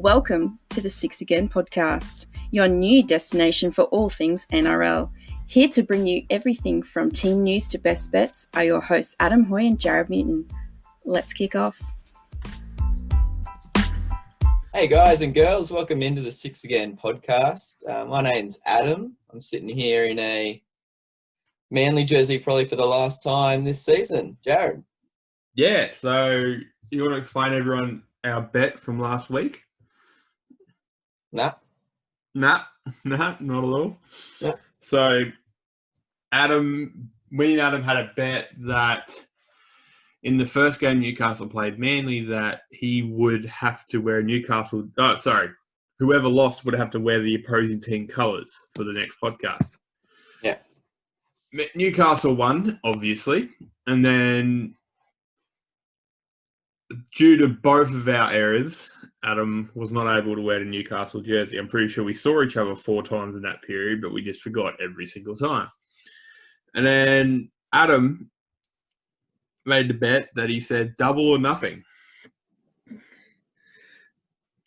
Welcome to the Six Again podcast, your new destination for all things NRL. Here to bring you everything from team news to best bets are your hosts Adam Hoy and Jarrod Newton. Let's kick off. Hey guys and girls, welcome into the Six Again podcast. My name's Adam. I'm sitting here in a Manly jersey probably for the last time this season. Jarrod. Yeah, so you want to explain everyone our bet from last week? Nah, not at all. Nah. So me and Adam had a bet that in the first game Newcastle played Manly that he would have to wear whoever lost would have to wear the opposing team colours for the next podcast. Yeah. Newcastle won, obviously, and then due to both of our errors, Adam was not able to wear the Newcastle jersey. I'm pretty sure we saw each other 4 times in that period, but we just forgot every single time. And then Adam made the bet that he said double or nothing.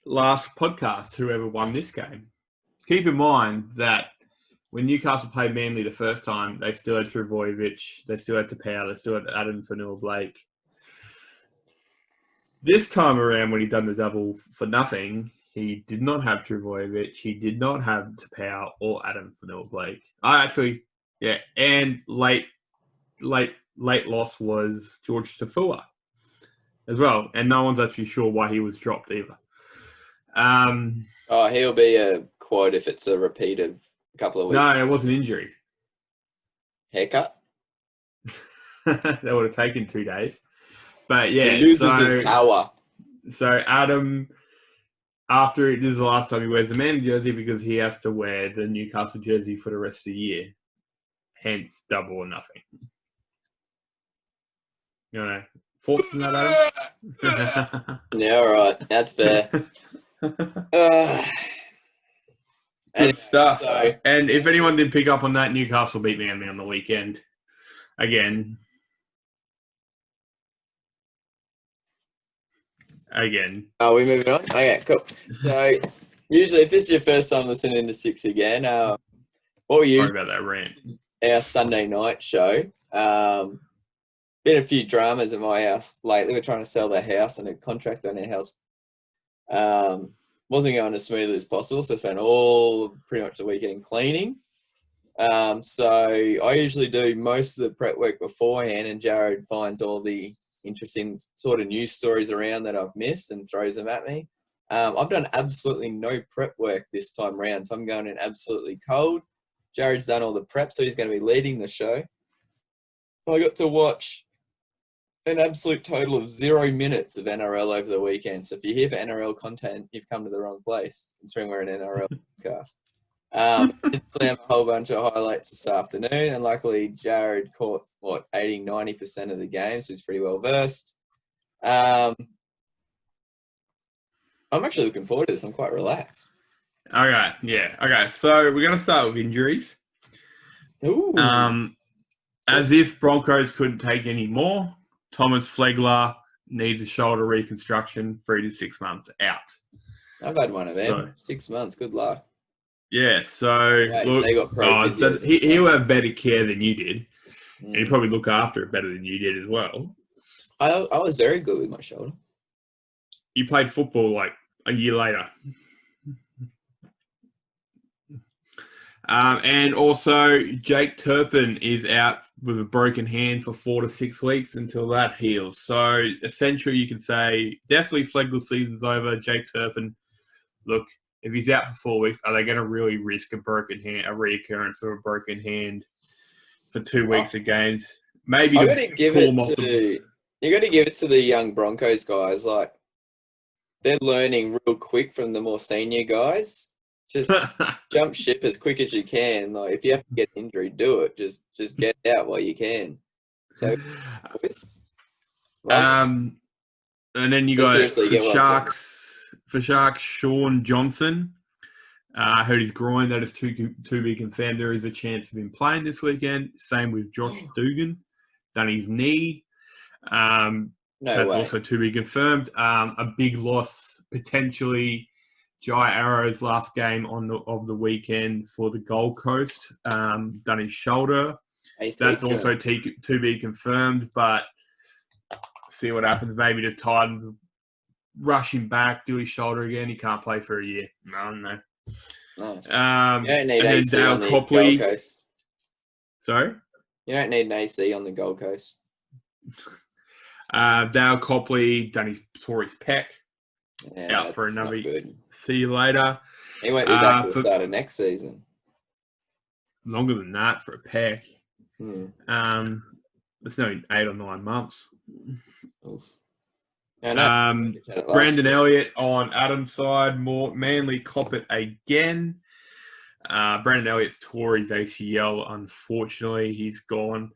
Last podcast, whoever won this game. Keep in mind that when Newcastle played Manly the first time, they still had Travojevic, they still had Tapau, they still had Adam Fanua-Blake. This time around, when he done the double for nothing, he did not have Travojevic, he did not have Tapau or Adam Fanua-Blake. And late loss was George Tafua as well, and no one's actually sure why he was dropped either. He'll be a quad if it's a repeat of a couple of weeks. No, it was an injury. Haircut? That would have taken 2 days. But yeah, he loses his power. So Adam, this is the last time he wears the Manly jersey because he has to wear the Newcastle jersey for the rest of the year. Hence, double or nothing. You know, thoughts on that, Adam? Yeah, all right. That's fair. Good stuff. So, and if anyone didn't pick up on that, Newcastle beat Manly on the weekend. Again. Are we moving on? Okay, cool. So, usually, if this is your first time listening to Six Again, what we use about that rant. Our Sunday night show. Been a few dramas at my house lately. We're trying to sell the house and a contract on our house wasn't going as smoothly as possible, so I spent pretty much the weekend cleaning. So I usually do most of the prep work beforehand, and Jarrod finds all the interesting sort of news stories around that I've missed and throws them at me. I've done absolutely no prep work this time around, so I'm going in absolutely cold. Jarrod's done all the prep, so he's going to be leading the show. I got to watch an absolute total of 0 minutes of NRL over the weekend. So if you're here for NRL content, you've come to the wrong place, considering we're an NRL podcast. Did slam a whole bunch of highlights this afternoon, and luckily Jarrod caught 80-90% of the game, so he's pretty well versed. I'm actually looking forward to this. I'm quite relaxed. Okay, yeah. Okay, so we're going to start with injuries. Ooh. As if Broncos couldn't take any more, Thomas Flegler needs a shoulder reconstruction, 3 to 6 months out. I've had one of them. 6 months. Good luck. Yeah, so look, they got he'll have better care than you did. And he'll probably look after it better than you did as well. I was very good with my shoulder. You played football like a year later. And also, Jake Turpin is out with a broken hand for 4 to 6 weeks until that heals. So, essentially, you could say definitely Flegler's season's over. Jake Turpin, look, if he's out for 4 weeks, are they going to really risk a reoccurrence of a broken hand for 2 weeks of games? Maybe you got to give it to the young Broncos guys. Like, they're learning real quick from the more senior guys. Just jump ship as quick as you can. Like, if you have to get injured, do it. Just get out while you can. So, and then you got for Sharks, Sean Johnson. Hurt his groin. That is to be confirmed. There is a chance of him playing this weekend. Same with Josh Dugan. Done his knee. That's also to be confirmed. A big loss potentially Jai Arrow's last game of the weekend for the Gold Coast, done his shoulder. That's also to be confirmed, but see what happens. Maybe the Titans rush him back, do his shoulder again. He can't play for a year. No. You don't need and AC then Dale on the Copley. Gold Coast. Sorry? You don't need an AC on the Gold Coast. Dale Copley tore his pec. Yeah, out for another. Good. See you later. He won't be back to the start of next season. Longer than that for a pec. It's only 8 or 9 months. Oof. Brandon Elliott on Adam's side. Manly cop it again. Brandon Elliott's tore his ACL. Unfortunately, he's gone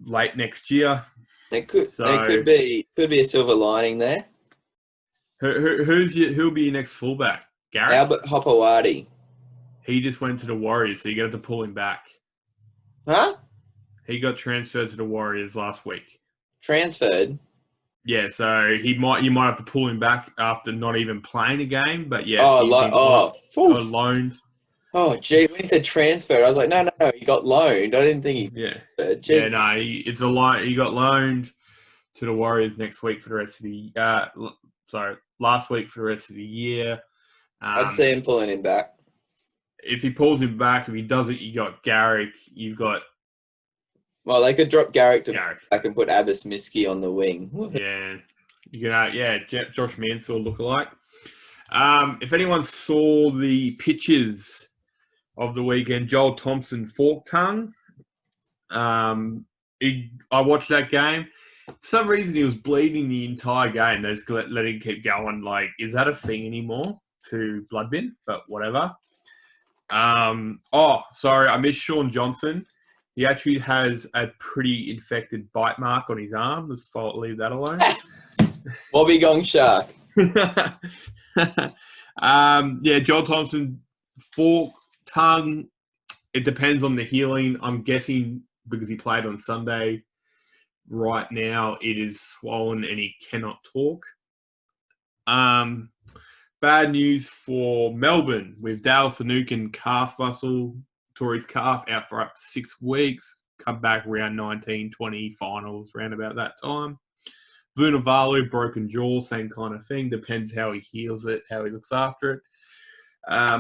late next year. There could be a silver lining there. Who'll be your next fullback? Garrett? Albert Hopewadi. He just went to the Warriors, so you got to pull him back. Huh? He got transferred to the Warriors last week. Transferred? Yeah, so you might have to pull him back after not even playing a game, but yes. Loaned. Oh, gee, when he said transferred, I was like, no, he got loaned. I didn't think he... Yeah. Jesus. Yeah, no, it's a loan. He got loaned to the Warriors next week for the rest of the... last week for the rest of the year. I'd see him pulling him back. If he pulls him back, if he doesn't, you got Garrick. You've got... Well, they could drop Garrick back and put Abbas Miski on the wing. Yeah. Josh Mansell lookalike. If anyone saw the pictures of the weekend, Joel Thompson fork tongue. I watched that game. For some reason, he was bleeding the entire game. They just let him keep going. Like, is that a thing anymore to blood bin? But whatever. Sorry, I missed Sean Johnson. He actually has a pretty infected bite mark on his arm. Let's leave that alone. Bobby Gong Shark. Joel Thompson, fork, tongue. It depends on the healing. I'm guessing because he played on Sunday. Right now, it is swollen and he cannot talk. Bad news for Melbourne with Dale Finucane calf muscle, tore his calf out for up to 6 weeks. Come back around 19, 20 finals, around about that time. Vunivalu, broken jaw, same kind of thing. Depends how he heals it, how he looks after it.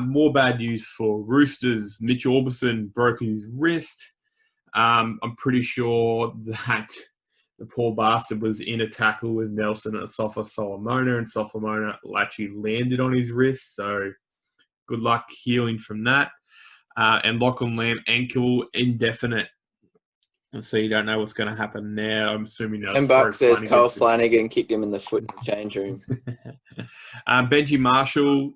More bad news for Roosters. Mitch Orbison broke his wrist. I'm pretty sure that the poor bastard was in a tackle with Nelson at Sofa Solomona, and Solomona actually landed on his wrist. So good luck healing from that. And Lachlan Lamb, ankle indefinite. So you don't know what's going to happen now. I'm assuming that's... And Buck says Cole Flanagan kicked him in the foot in the change room. Benji Marshall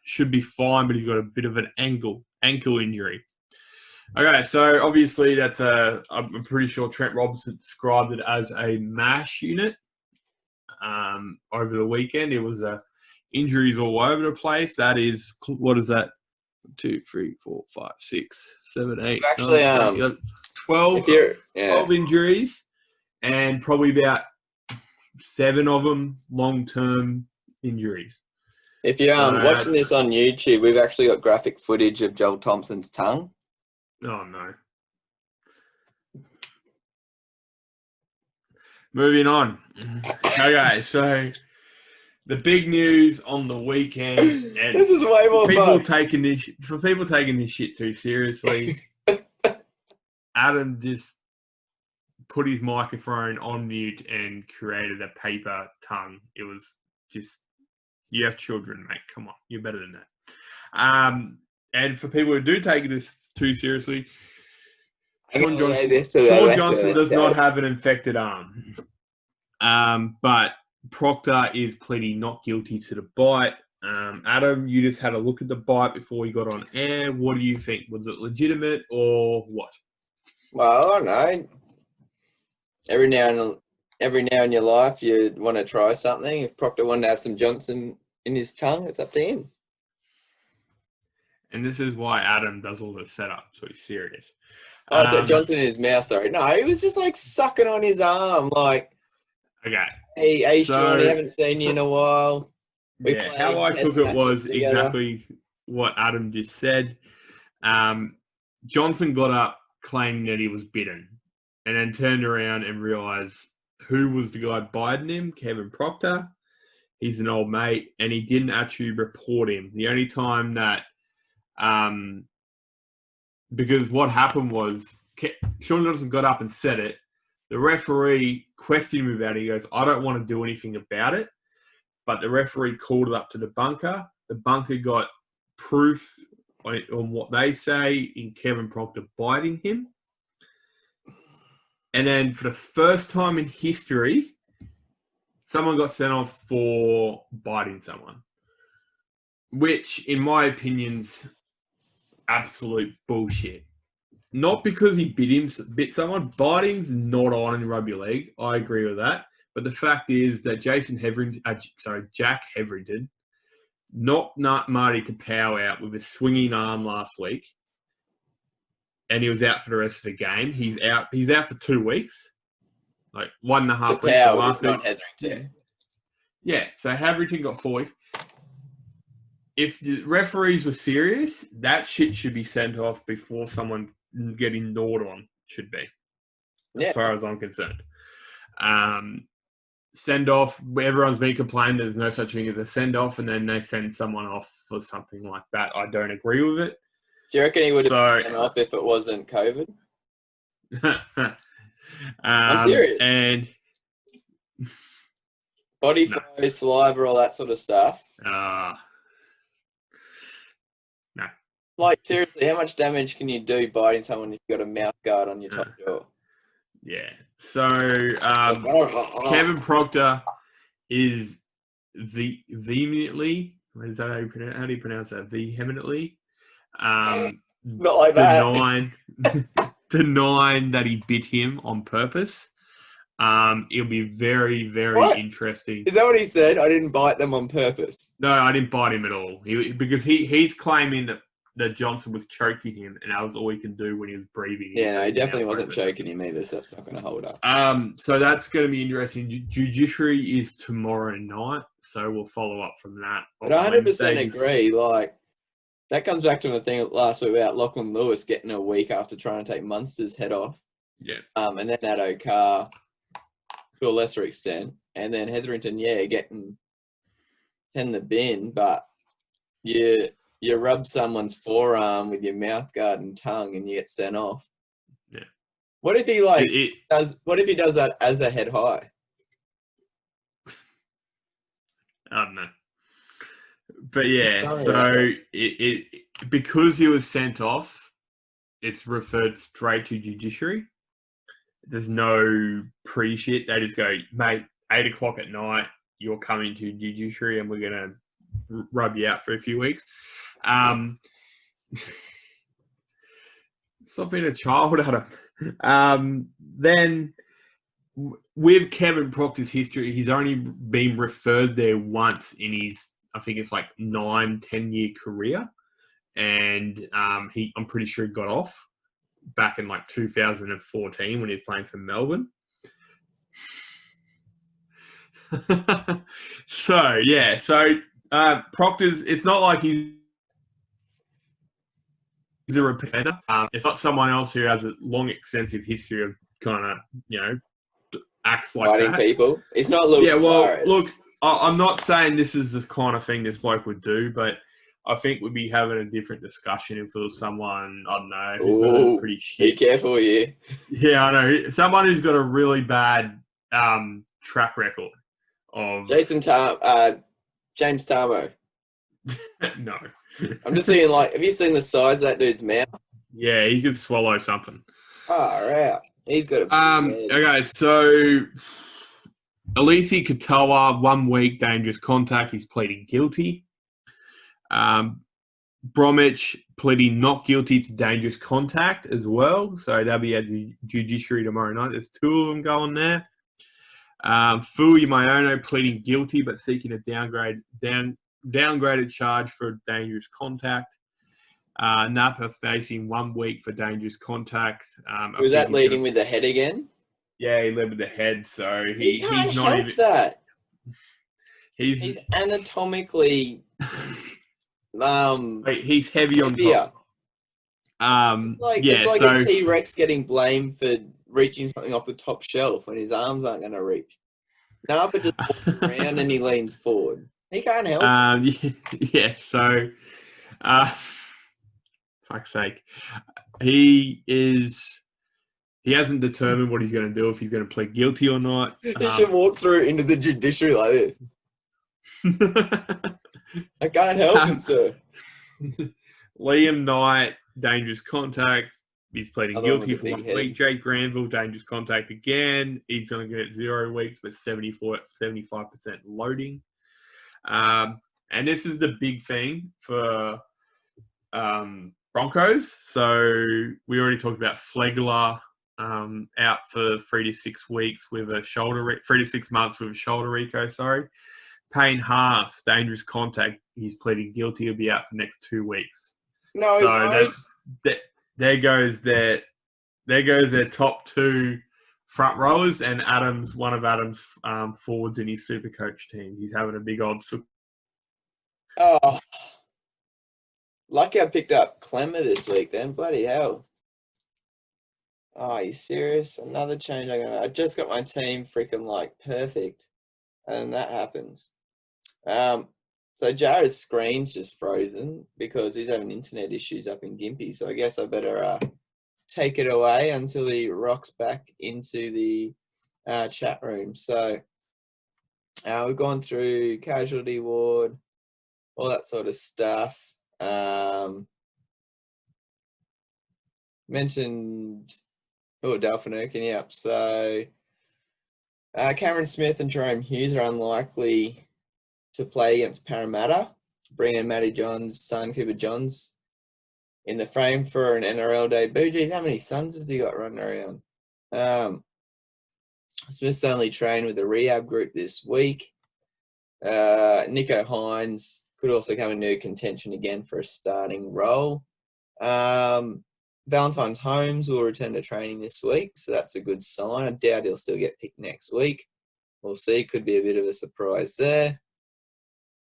should be fine, but he's got a bit of an ankle injury. Okay, so obviously I'm pretty sure Trent Robinson described it as a MASH unit over the weekend. It was injuries all over the place. That is, what is that? 2, 3, 4, 5, 6, 7, 8. Actually, 12 injuries, and probably about 7 of them long-term injuries. If you're watching this on YouTube, we've actually got graphic footage of Joel Thompson's tongue. Oh, no. Moving on. Okay, so the big news on the weekend, and this is way more fun. For people taking this shit too seriously, Adam just put his microphone on mute and created a paper tongue. It was just, you have children, mate. Come on, you're better than that. And for people who do take this too seriously, Sean Johnson does not have an infected arm. But Proctor is pleading not guilty to the bite. Adam, you just had a look at the bite before we got on air. What do you think? Was it legitimate or what? Well, I don't know. Every now in your life, you want to try something. If Proctor wanted to have some Johnson in his tongue, it's up to him. And this is why Adam does all the setup, so he's serious. I said Johnson in his mouth, sorry. No, he was just like sucking on his arm, like, okay. Hey, Sean, I haven't seen you in a while. We Yeah, played how I test took it matches was together. exactly what Adam just said. Johnson got up claiming that he was bitten and then turned around and realised who was the guy biting him, Kevin Proctor. He's an old mate, and he didn't actually report him. The only time that, because what happened was, Sean Johnson got up and said it. The referee questioned him about it. He goes, I don't want to do anything about it. But the referee called it up to the bunker. The bunker got proof on what they say in Kevin Proctor biting him. And then for the first time in history, someone got sent off for biting someone, which, in my opinion's absolute bullshit. Not because he bit someone. Biting's not on in rugby league. I agree with that. But the fact is that Jack Hetherington knocked Marty Tapau out with a swinging arm last week, and he was out for the rest of the game. He's out for 2 weeks, like 1.5 weeks. Tapau is not Hetherington. Yeah, so Hetherington got 4 weeks. If the referees were serious, that shit should be sent off before someone getting gnawed on should be, as far as I'm concerned. Send off, everyone's been complaining there's no such thing as a send off, and then they send someone off for something like that. I don't agree with it. Do you reckon he would have been sent off if it wasn't COVID? I'm serious. And body flow, saliva, all that sort of stuff. No. Like, seriously, how much damage can you do biting someone if you've got a mouth guard on your top jaw? Yeah. So, Kevin Proctor is vehemently, is that how do you pronounce that? Vehemently? Not like denying that he bit him on purpose. It'll be very, very interesting. Is that what he said? I didn't bite them on purpose. No, I didn't bite him at all. Because he's claiming that Johnson was choking him, and that was all he can do when he was breathing. Yeah, no, he definitely wasn't choking him either, so that's not going to hold up. So that's going to be interesting. Judiciary is tomorrow night, so we'll follow up from that. But I 100% agree. Like, that comes back to the thing last week about Lachlan Lewis getting a week after trying to take Munster's head off. Yeah. And then Addo Carr to a lesser extent. And then Hetherington, getting 10 the bin, but you rub someone's forearm with your mouth guard and tongue and you get sent off. Yeah. What if he does that as a head high? I don't know. But yeah, so it because he was sent off, it's referred straight to judiciary. There's no pre-shit. They just go, mate, 8 o'clock at night, you're coming to judiciary and we're going to rub you out for a few weeks. Stop being a child, Adam. Then with Kevin Proctor's history, he's only been referred there once in his, I think it's like 9-10 year career. And I'm pretty sure he got off back in like 2014 when he was playing for Melbourne. So Proctor's, it's not like he's a repeater. It's not someone else who has a long, extensive history of kind of, acts like biting that. people. It's not Luis Suarez. Look, I'm not saying this is the kind of thing this bloke would do, but I think we'd be having a different discussion if it was someone, I don't know, who's got a pretty shit. Be careful here. Yeah, I know. Someone who's got a really bad track record of... James Tarmo. No. I'm just saying, like, have you seen the size of that dude's mouth? Yeah, he could swallow something. Right. He's got a okay, so Elise Katoa, 1 week dangerous contact. He's pleading guilty. Bromwich pleading not guilty to dangerous contact as well. So they'll be at the judiciary tomorrow night. There's 2 of them going there. Fui Mayono pleading guilty but seeking a downgraded charge for dangerous contact. Napa facing 1 week for dangerous contact. Was that leading with the head again? Yeah, he led with the head, so he's not even that. He's anatomically he's heavy on heavier. top. It's like a T-Rex getting blamed for reaching something off the top shelf when his arms aren't going to reach. Napa just walks around and he leans forward. He can't help. Yeah. So, fuck's sake, he hasn't determined what he's going to do, if he's going to plead guilty or not. He should walk through into the judiciary like this. I can't help it, sir. Liam Knight, dangerous contact. He's pleading guilty for 1 week. Jake Granville, dangerous contact again. He's going to get 0 weeks, but 75% loading. And this is the big thing for Broncos. So we already talked about Flegler out for 3 to 6 weeks with a shoulder, 3 to 6 months with a shoulder recco. Sorry. Payne Haas, dangerous contact. He's pleading guilty. He'll be out for the next 2 weeks. No, so there goes their top 2 front rowers, and one of Adam's forwards in his super coach team. He's having a big old. Oh, lucky I picked up Clemmer this week. Then bloody hell. Oh, are you serious? Another change. I just got my team freaking perfect, and that happens. So Jarrod's screen's just frozen because he's having internet issues up in Gympie. So I guess I better take it away until he rocks back into the chat room. So we've gone through casualty ward, all that sort of stuff. Mentioned Delphin yep. So Cameron Smith and Jerome Hughes are unlikely to play against Parramatta. Bringing Matty Johns' son, Cooper Johns, in the frame for an NRL debut. Geez, how many sons has he got running around? Smith's only trained with the rehab group this week. Nico Hines could also come into contention again for a starting role. Valentine's Holmes will return to training this week, so that's a good sign. I doubt he'll still get picked next week. We'll see. Could be a bit of a surprise there.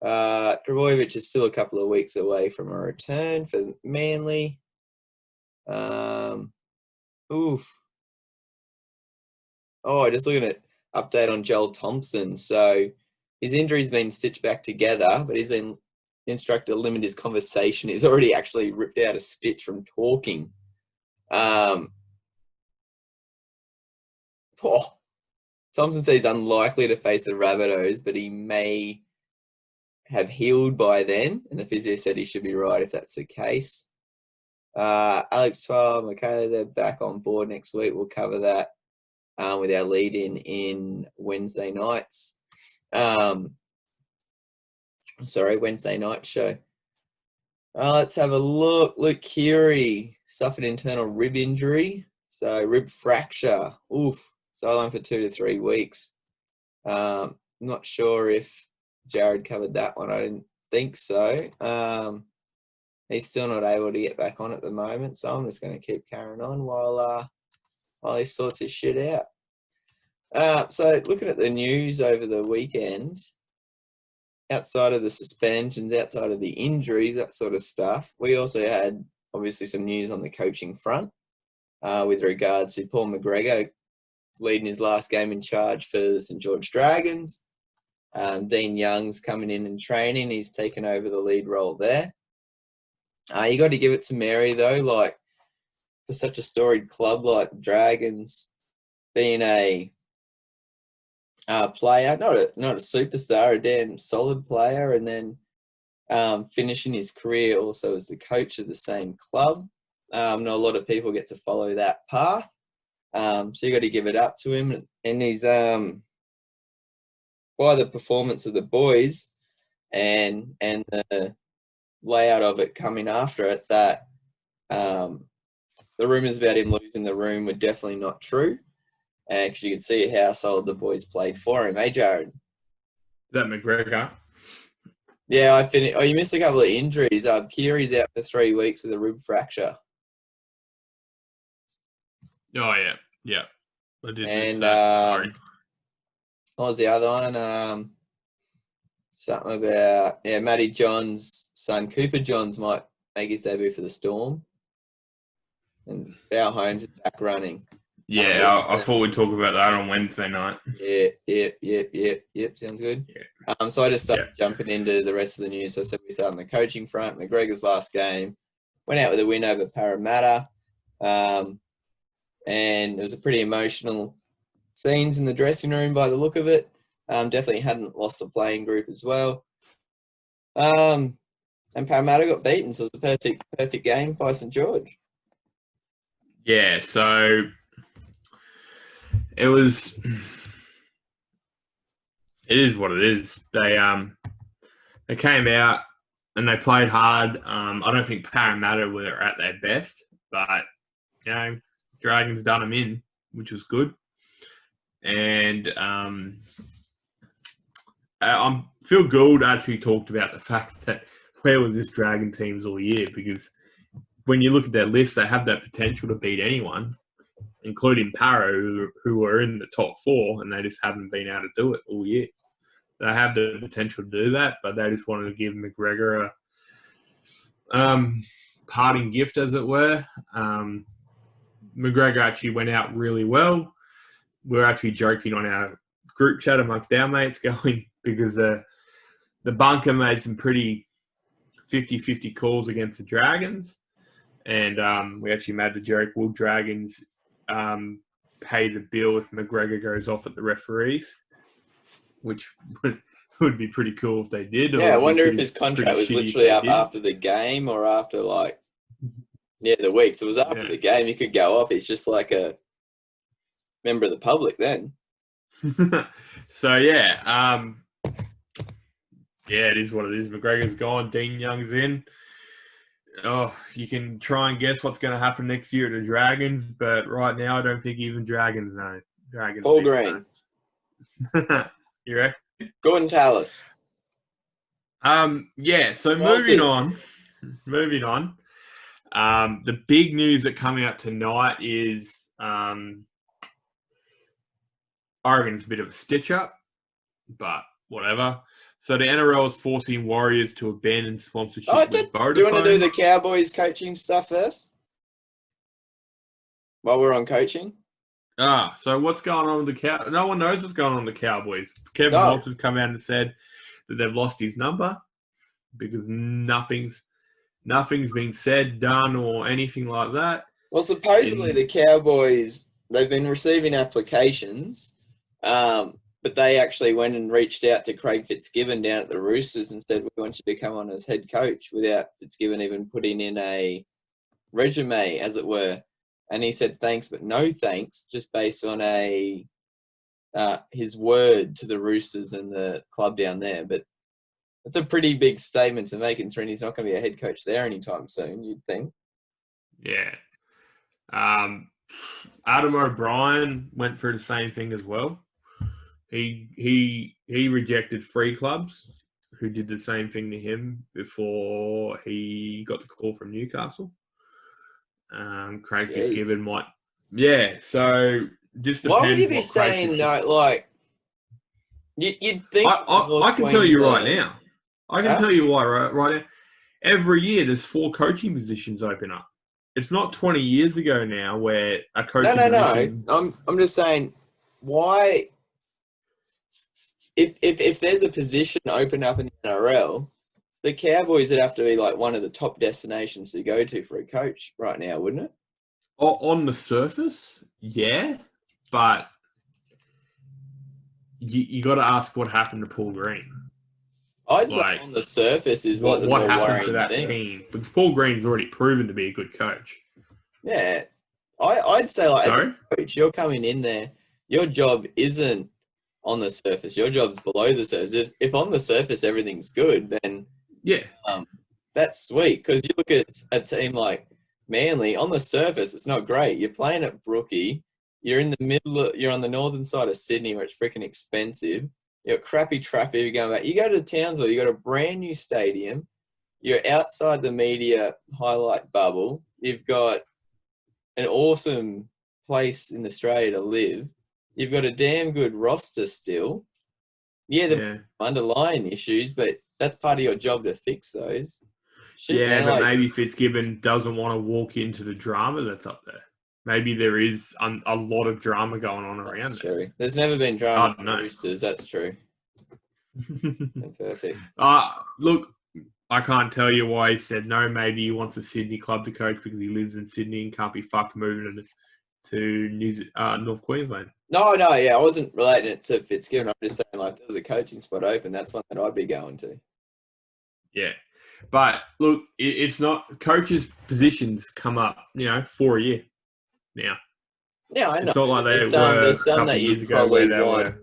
Trbojevic is still a couple of weeks away from a return for Manly. Just looking at update on Joel Thompson. So his injury's been stitched back together, but he's been instructed to limit his conversation. He's already actually ripped out a stitch from talking. Thompson says he's unlikely to face the Rabbitohs, but he may have healed by then, and the physio said he should be right if that's the case. Alex Twal, Michaela, they're back on board next week. We'll cover that with our lead-in in Wednesday nights. Wednesday night show. Let's have a look. Luke Keary suffered internal rib injury, so rib fracture. Sideline for 2 to 3 weeks. Not sure if Jarrod covered that one. I didn't think so. He's still not able to get back on at the moment, so I'm just going to keep carrying on while he sorts his shit out. So looking at the news over the weekend, outside of the suspensions, outside of the injuries, that sort of stuff, we also had obviously some news on the coaching front with regards to Paul McGregor leading his last game in charge for the St George Dragons. Dean Young's coming in and training. He's taken over the lead role there. You got to give it to Mary, though, for such a storied club like Dragons, being a player, not a superstar, a damn solid player, and then finishing his career also as the coach of the same club. Not a lot of people get to follow that path. So you got to give it up to him. And he's by the performance of the boys and the layout of it coming after it, that the rumours about him losing the room were definitely not true. Actually, you could see how solid the boys played for him, Jarrod? Is that McGregor? Yeah, I finished. You missed a couple of injuries. Keary's out for 3 weeks with a rib fracture. Oh, yeah. I did and sorry. what was the other one? Something about, Matty John's son, Cooper Johns, might make his debut for the Storm. And Val Holmes is back running. Yeah, I thought we'd talk about that on Wednesday night. Yep. Sounds good. Yeah. So I just started jumping into the rest of the news. So we started on the coaching front. McGregor's last game went out with a win over Parramatta. And it was a pretty emotional scenes in the dressing room by the look of it. Definitely hadn't lost the playing group as well. And Parramatta got beaten, so it was a perfect game by St. George. Yeah, so it is what it is. They came out and they played hard. I don't think Parramatta were at their best, but Dragons done them in, which was good. And Phil Gould actually talked about the fact that where was this Dragon teams all year, because when you look at their list, they have that potential to beat anyone, including Parra, who are in the top 4, and they just haven't been able to do it all year. They have the potential to do that, but they just wanted to give McGregor a parting gift, as it were. McGregor actually went out really well. We're actually joking on our group chat amongst our mates going, because the bunker made some pretty 50-50 calls against the Dragons. And we actually made the joke, will Dragons pay the bill if McGregor goes off at the referees? Which would be pretty cool if they did. Yeah, I wonder if his contract was literally up after the game or after, the week. So it was after the game. He could go off. He's just like a member of the public then. So, it is what it is. McGregor's gone. Dean Young's in. Oh, you can try and guess what's going to happen next year to the Dragons, but right now I don't think even Dragons know. Paul Green. You reckon? Gordon Tallis. So moving on. The big news that coming out tonight is Oregon's a bit of a stitch-up, but whatever. So the NRL is forcing Warriors to abandon sponsorship with Vodafone. Do you want to do the Cowboys coaching stuff first? While we're on coaching? So what's going on with the Cowboys? No one knows what's going on with the Cowboys. Kevin Walsh has come out and said that they've lost his number because nothing's been said, done, or anything like that. Well, supposedly the Cowboys, they've been receiving applications, but they actually went and reached out to Craig Fitzgibbon down at the Roosters and said, we want you to come on as head coach, without Fitzgibbon even putting in a resume, as it were. And he said thanks, but no thanks, just based on his word to the Roosters and the club down there. But it's a pretty big statement to make, considering he's not going to be a head coach there anytime soon, you'd think. Yeah. Adam O'Brien went through the same thing as well. He rejected 3 clubs who did the same thing to him before he got the call from Newcastle. Craig Fitzgibbon might... Yeah, so just depends. Why would you be saying no, you'd think... I can tell you right now. I can tell you why right now. Every year there's 4 coaching positions open up. It's not 20 years ago now where a coaching position... No. I'm just saying, why... If there's a position open up in the NRL, the Cowboys would have to be one of the top destinations to go to for a coach right now, wouldn't it? On the surface, yeah, but you got to ask what happened to Paul Green. I'd say on the surface is what happened to that team, because Paul Green's already proven to be a good coach. Yeah, I'd say as a coach, you're coming in there, your job isn't on the surface. Your job's below the surface. If on the surface everything's good, then that's sweet. Because you look at a team like Manly, on the surface it's not great. You're playing at Brookie. You're in the you're on the northern side of Sydney, where it's freaking expensive. You got crappy traffic. You're going back. You go to Townsville. You got a brand new stadium. You're outside the media highlight bubble. You've got an awesome place in Australia to live. You've got a damn good roster still. the underlying issues, but that's part of your job to fix those. Shit, man, but maybe Fitzgibbon doesn't want to walk into the drama that's up there. Maybe there is a lot of drama going on around That's true. There's never been drama in the Roosters. That's true. Perfect. Look, I can't tell you why he said no. Maybe he wants a Sydney club to coach because he lives in Sydney and can't be fucked moving to North Queensland. No, yeah, I wasn't relating it to Fitzgibbon. I'm just saying, like, there's a coaching spot open. That's one that I'd be going to. Yeah. But, look, it's not... Coaches' positions come up, for a year now. Yeah, I know. It's not like there's some that you probably want.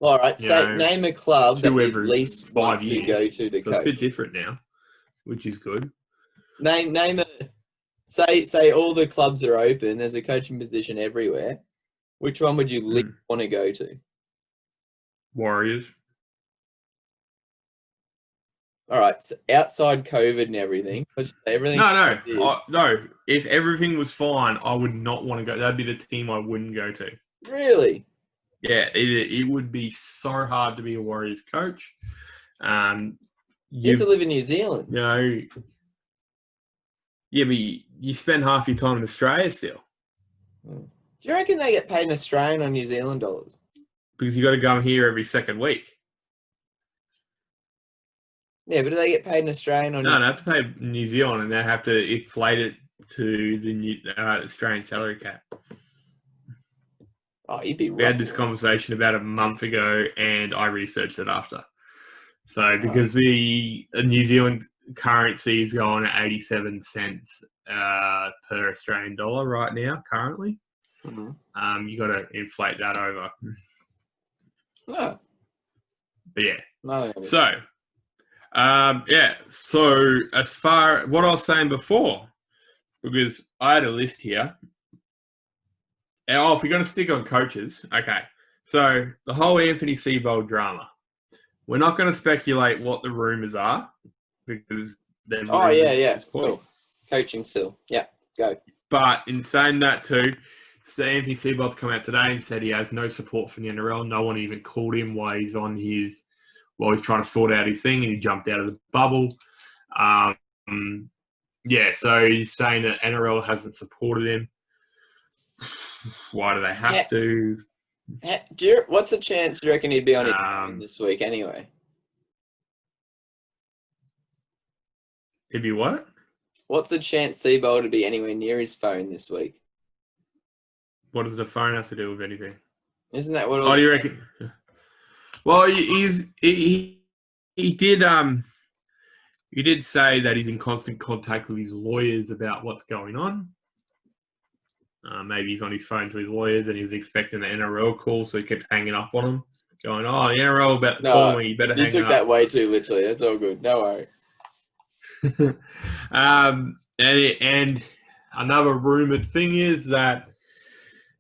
All right, name a club that you at least want to go to coach. It's a bit different now, which is good. Name a... Say all the clubs are open. There's a coaching position everywhere. Which one would you least want to go to? Warriors. All right, so outside COVID and everything. No. If everything was fine, I would not want to go. That'd be the team I wouldn't go to. Really? Yeah, it would be so hard to be a Warriors coach. You have to live in New Zealand. Yeah, but you spend half your time in Australia still. Do you reckon they get paid in Australian or New Zealand dollars? Because you got to come here every second week. Yeah, but do they get paid in Australian or... No, they have to pay New Zealand, and they have to inflate it to the Australian salary cap. Oh, you'd be right. We had this conversation about a month ago, and I researched it after. So, because the New Zealand currency is going at 87 cents per Australian dollar right now, currently. Mm-hmm. You got to inflate that over. No. But yeah. No. So, So, as far what I was saying before, because I had a list here. If we're going to stick on coaches, okay. So, the whole Anthony Seibold drama. We're not going to speculate what the rumours are because they're... Oh, yeah. Cool. Coaching still. Yeah, go. But in saying that too, so Anthony Seibold's come out today and said he has no support from the NRL. No one even called him while he's trying to sort out his thing, and he jumped out of the bubble. So he's saying that NRL hasn't supported him. Why do they have to? What's the chance you reckon he'd be on it this week anyway? He'd be what? What's the chance Seibold to be anywhere near his phone this week? What does the phone have to do with anything? Isn't that what... Oh, do you reckon? Well, he did say that he's in constant contact with his lawyers about what's going on. Maybe he's on his phone to his lawyers and he's expecting the NRL call, so he kept hanging up on him, going, "Oh, the NRL about to call me, you better hang up." You took that way too literally. That's all good. No worry. And another rumoured thing is that,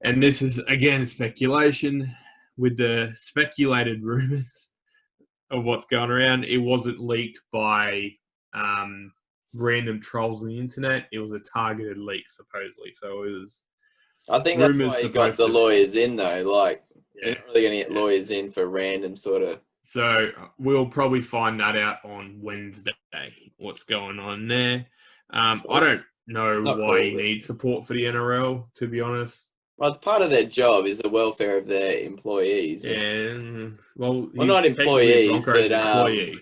and this is, again, speculation, with the speculated rumours of what's going around, it wasn't leaked by random trolls on the internet. It was a targeted leak, supposedly. So it was... I think that's why you got the lawyers in, though. Like, you're not really going to get lawyers in for random sort of... So we'll probably find that out on Wednesday, what's going on there. I don't know why you need support for the NRL, to be honest. Well, it's part of their job is the welfare of their employees. Yeah, well not employees, but employee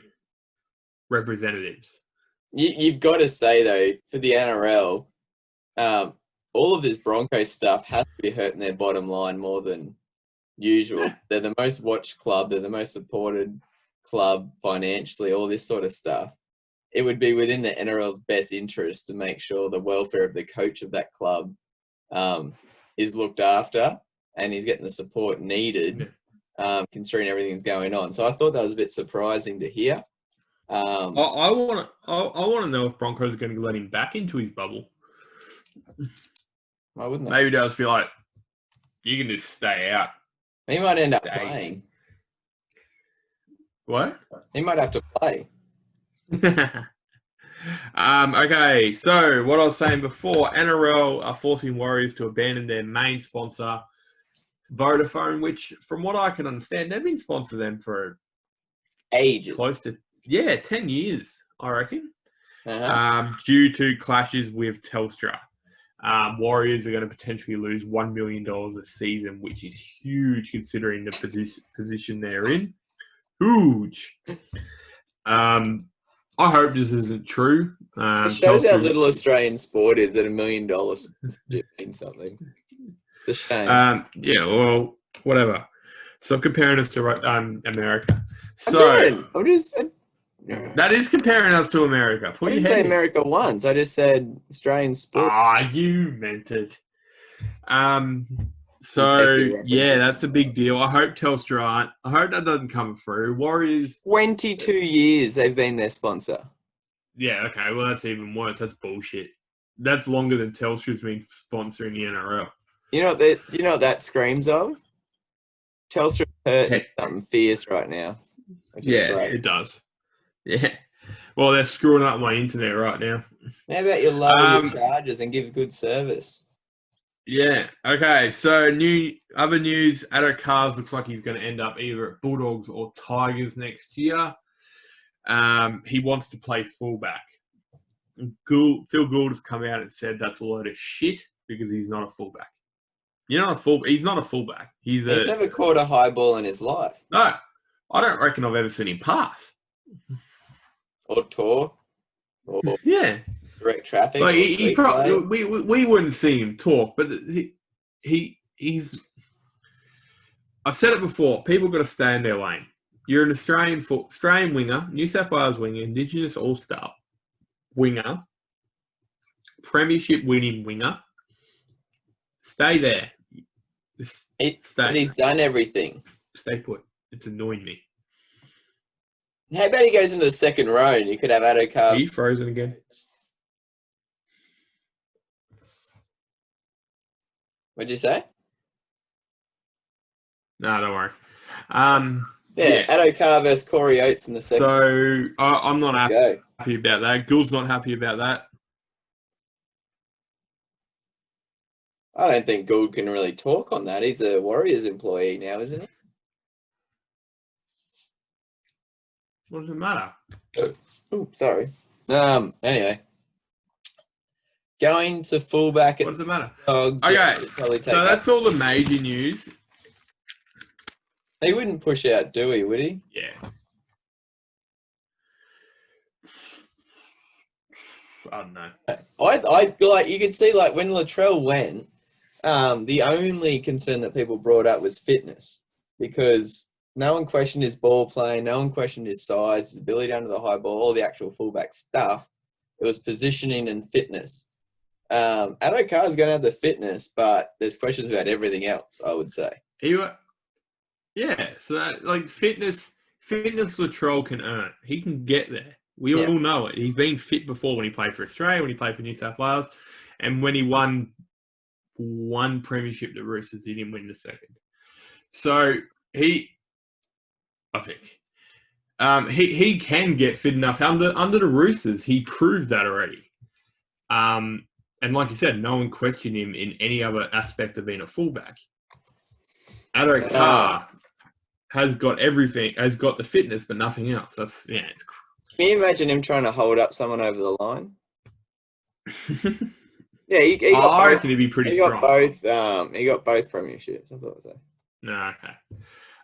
representatives. You've got to say, though, for the NRL, all of this Broncos stuff has to be hurting their bottom line more than usual. Yeah. They're the most watched club. They're the most supported club financially, all this sort of stuff. It would be within the NRL's best interest to make sure the welfare of the coach of that club is looked after and he's getting the support needed, considering everything's going on. So I thought that was a bit surprising to hear. I want to know if Broncos are going to let him back into his bubble. Why wouldn't they? Maybe they'll just be like, you can just stay out. He might end up playing. What? He might have to play. Okay, so what I was saying before, NRL are forcing Warriors to abandon their main sponsor, Vodafone, which, from what I can understand, they've been sponsoring them for Ages. close to 10 years, I reckon. Uh-huh. Due to clashes with Telstra. Warriors are going to potentially lose $1 million a season, which is huge considering the position they're in. Huge. I hope this isn't true. It shows how Telstra's- little Australian sport is that $1 million means something. It's a shame. Yeah, well, whatever. So comparing us to America. That is comparing us to America. I didn't say America once. I just said Australian sport. You meant it. So yeah, that's a big deal. I hope Telstra aren't. I hope that doesn't come through. Warriors. 22 years they've been their sponsor. Yeah. Okay. Well, that's even worse. That's bullshit. That's longer than Telstra's been sponsoring the NRL. You know what that screams of? Telstra's hurting something fierce right now. Yeah, it does. Yeah. Well, they're screwing up my internet right now. How about you lower your charges and give good service? Yeah. Okay. So other news. Addo Carr's looks like he's going to end up either at Bulldogs or Tigers next year. He wants to play fullback. Phil Gould has come out and said that's a load of shit because he's not a fullback. He's not a fullback. He's never caught a high ball in his life. No, I don't reckon I've ever seen him pass. Or talk. Or direct traffic. Like he probably, we wouldn't see him talk, but he's. I said it before. People got to stay in their lane. You're an Australian winger, New South Wales winger, Indigenous All-Star winger, Premiership winning winger. Stay there. But he's done everything. Stay put. It's annoying me. How about he goes into the second row and you could have Addo Carr. Are you frozen again? What'd you say? No, don't worry. Addo Carr versus Corey Oates in the second. So I'm not happy about that. Gould's not happy about that. I don't think Gould can really talk on that. He's a Warriors employee now, isn't he? What does it matter? Oh, sorry. Anyway. Going to fullback at what does it matter? Dogs. Okay, so that's all the major news. He wouldn't push out Dewey, would he? Yeah. I don't know. I like you could see like when Latrell went, the only concern that people brought up was fitness because no one questioned his ball playing, no one questioned his size, his ability under the high ball, all the actual fullback stuff. It was positioning and fitness. Addo Carr's going to have the fitness, but there's questions about everything else, I would say. Yeah, so that, like fitness Latrell can earn. He can get there. We all know it. He's been fit before when he played for Australia, when he played for New South Wales, and when he won one premiership, the Roosters, he didn't win the second. So he can get fit enough under the Roosters. He proved that already. And like you said, no one questioned him in any other aspect of being a fullback. Addo Carr has got everything, has got the fitness, but nothing else. It's Can you imagine him trying to hold up someone over the line? Yeah, I reckon he'd be pretty strong. He got both premierships. I thought so. No, okay.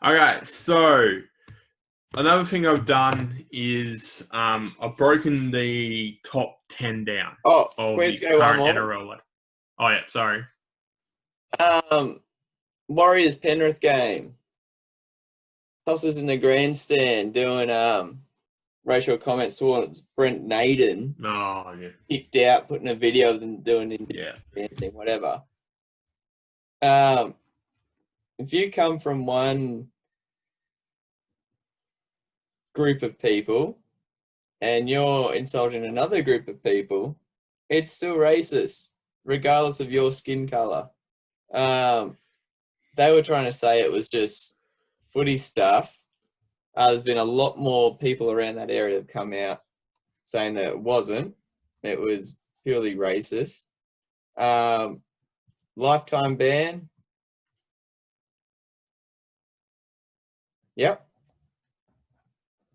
Okay, so another thing I've done is I've broken the top 10 down. Oh, of let's the go one current more. NRL. Oh yeah, sorry. Warriors Penrith game. Tossers in the grandstand doing racial comments towards Brent Naden. Oh yeah. Kicked out, putting a video of them doing dancing, whatever. If you come from one group of people and you're insulting another group of people, it's still racist, regardless of your skin color. They were trying to say it was just footy stuff. There's been a lot more people around that area that have come out saying that it wasn't. It was purely racist. Lifetime ban. Yep.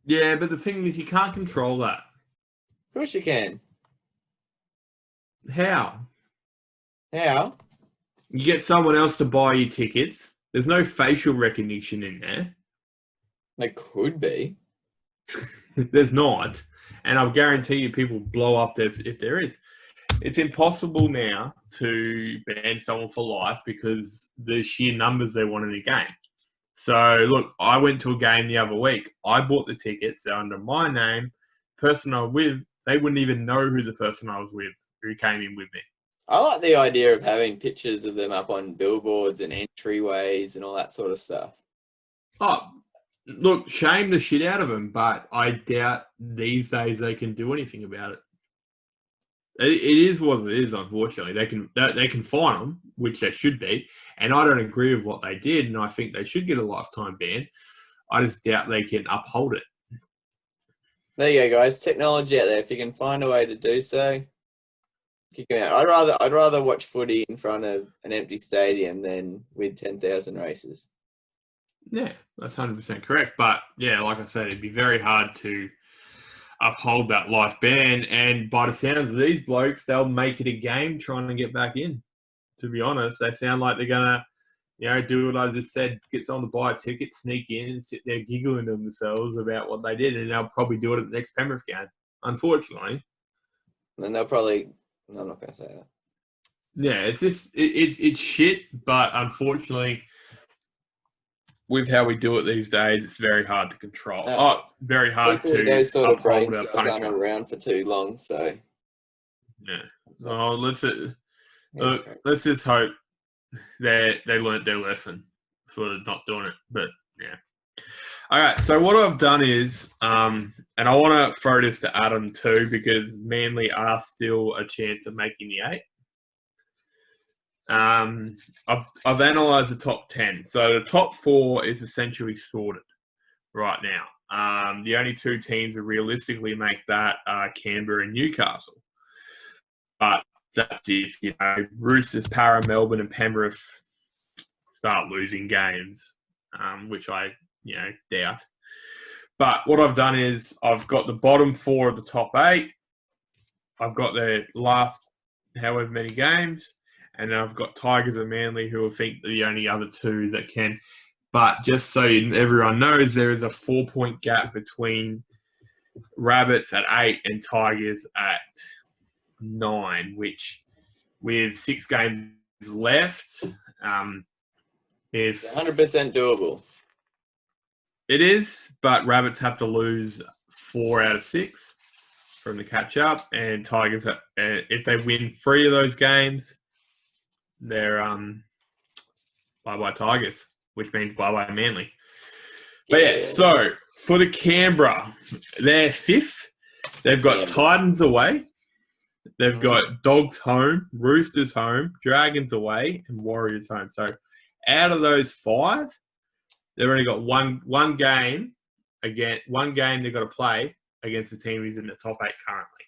Yeah, but the thing is, you can't control that. Of course you can. How? How? You get someone else to buy you tickets. There's no facial recognition in there. There could be. There's not. And I'll guarantee you people blow up if there is. It's impossible now to ban someone for life because the sheer numbers they want in a game. So, look, I went to a game the other week. I bought the tickets. They're under my name. The person I was with, they wouldn't even know who the person I was with who came in with me. I like the idea of having pictures of them up on billboards and entryways and all that sort of stuff. Oh, look, shame the shit out of them, but I doubt these days they can do anything about it. It is what it is, unfortunately. They can fine them, which they should be, and I don't agree with what they did, and I think they should get a lifetime ban. I just doubt they can uphold it. There you go, guys. Technology out there. If you can find a way to do so, kick them out. I'd rather watch footy in front of an empty stadium than with 10,000 races. Yeah, that's 100% correct. But yeah, like I said, it'd be very hard to uphold that life ban. And by the sounds of these blokes, they'll make it a game trying to get back in. To be honest, they sound like they're gonna, do what I just said, get someone to buy a ticket, sneak in, and sit there giggling to themselves about what they did, and they'll probably do it at the next Penrith game. Unfortunately. And they'll probably. I'm not going to say that. Yeah, it's just it's shit, but unfortunately, with how we do it these days, it's very hard to control. Very hard to those sort of brain uphold cells aren't around for too long, so yeah. Oh, let's just hope they learnt their lesson for not doing it. But yeah. All right. So what I've done is, and I want to throw this to Adam too, because Manly are still a chance of making the 8. I've analysed the top 10. So the top 4 is essentially sorted right now. The only 2 teams that realistically make that are Canberra and Newcastle. But that's if, Roosters, Para, Melbourne and Penrith start losing games, which I, doubt. But what I've done is I've got the bottom 4 of the top 8. I've got the last however many games. And I've got Tigers and Manly, who I think are the only other 2 that can. But just so everyone knows, there is a 4-point gap between Rabbits at 8 and Tigers at 9, which with 6 games left, it's 100% doable. It is, but Rabbits have to lose 4 out of 6 from the catch up, and Tigers, if they win 3 of those games, they're bye-bye Tigers, which means bye-bye Manly. But yeah, so for the Canberra, they're 5th. They've got Titans away. They've got Dogs home, Roosters home, Dragons away, and Warriors home. So out of those 5, they've only got one game they've got to play against the team who's in the top 8 currently.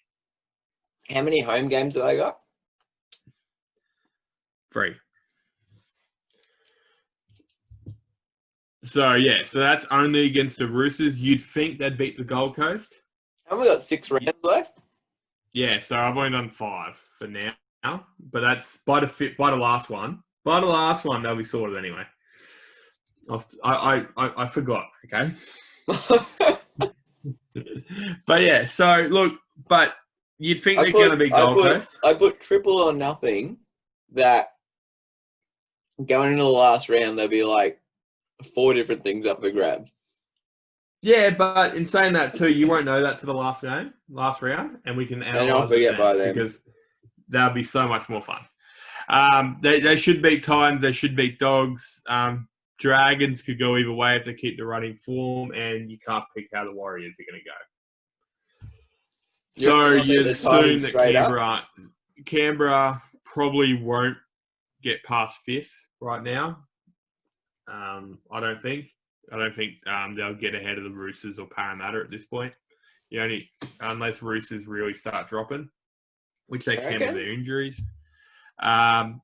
How many home games have they got? 3. So that's only against the Roosters. You'd think they'd beat the Gold Coast. Haven't we got 6 rounds left? Yeah, so I've only done 5 for now, but that's by the last one. By the last one, they'll be sorted anyway. I forgot. Okay. But yeah, so look, but you'd think they're going to be Gold Coast. I put triple or nothing that going into the last round, there'll be like 4 different things up for grabs. Yeah, but in saying that too, you won't know that to the last round, and we can analyze and I'll forget by then because that'll be so much more fun. They should beat Titans. They should beat Dogs. Dragons could go either way if they keep the running form, and you can't pick how the Warriors are going to go. So you'd assume that Canberra probably won't get past 5th right now. I don't think they'll get ahead of the Roosters or Parramatta at this point. Unless Roosters really start dropping, which they can with their injuries.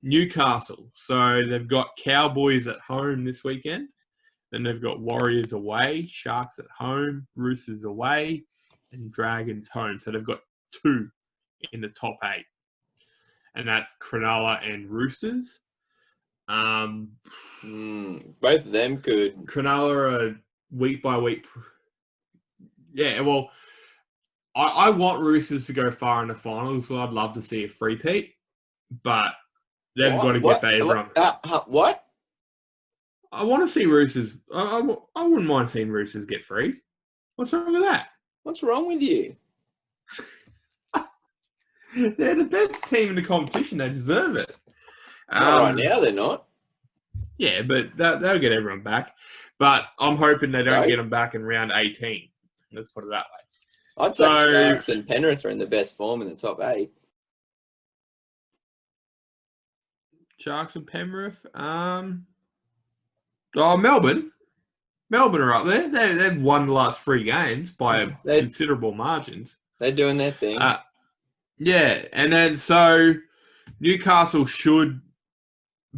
Newcastle. So they've got Cowboys at home this weekend. Then they've got Warriors away, Sharks at home, Roosters away, and Dragons home. So they've got 2 in the top 8. And that's Cronulla and Roosters. Both of them could. Cronulla are week by week. Yeah, well, I want Roosters to go far in the finals. So I'd love to see a three-peat. But they've got to get everyone. What? I want to see Roosters. I wouldn't mind seeing Roosters get free. What's wrong with that? What's wrong with you? They're the best team in the competition. They deserve it. Right now, they're not. Yeah, but they'll get everyone back. But I'm hoping they don't get them back in round 18. Let's put it that way. I'd say Sharks and Penrith are in the best form in the top 8. Sharks and Penrith. Melbourne. Melbourne are up there. They've won the last 3 games by considerable margins. They're doing their thing. Yeah, and then so Newcastle should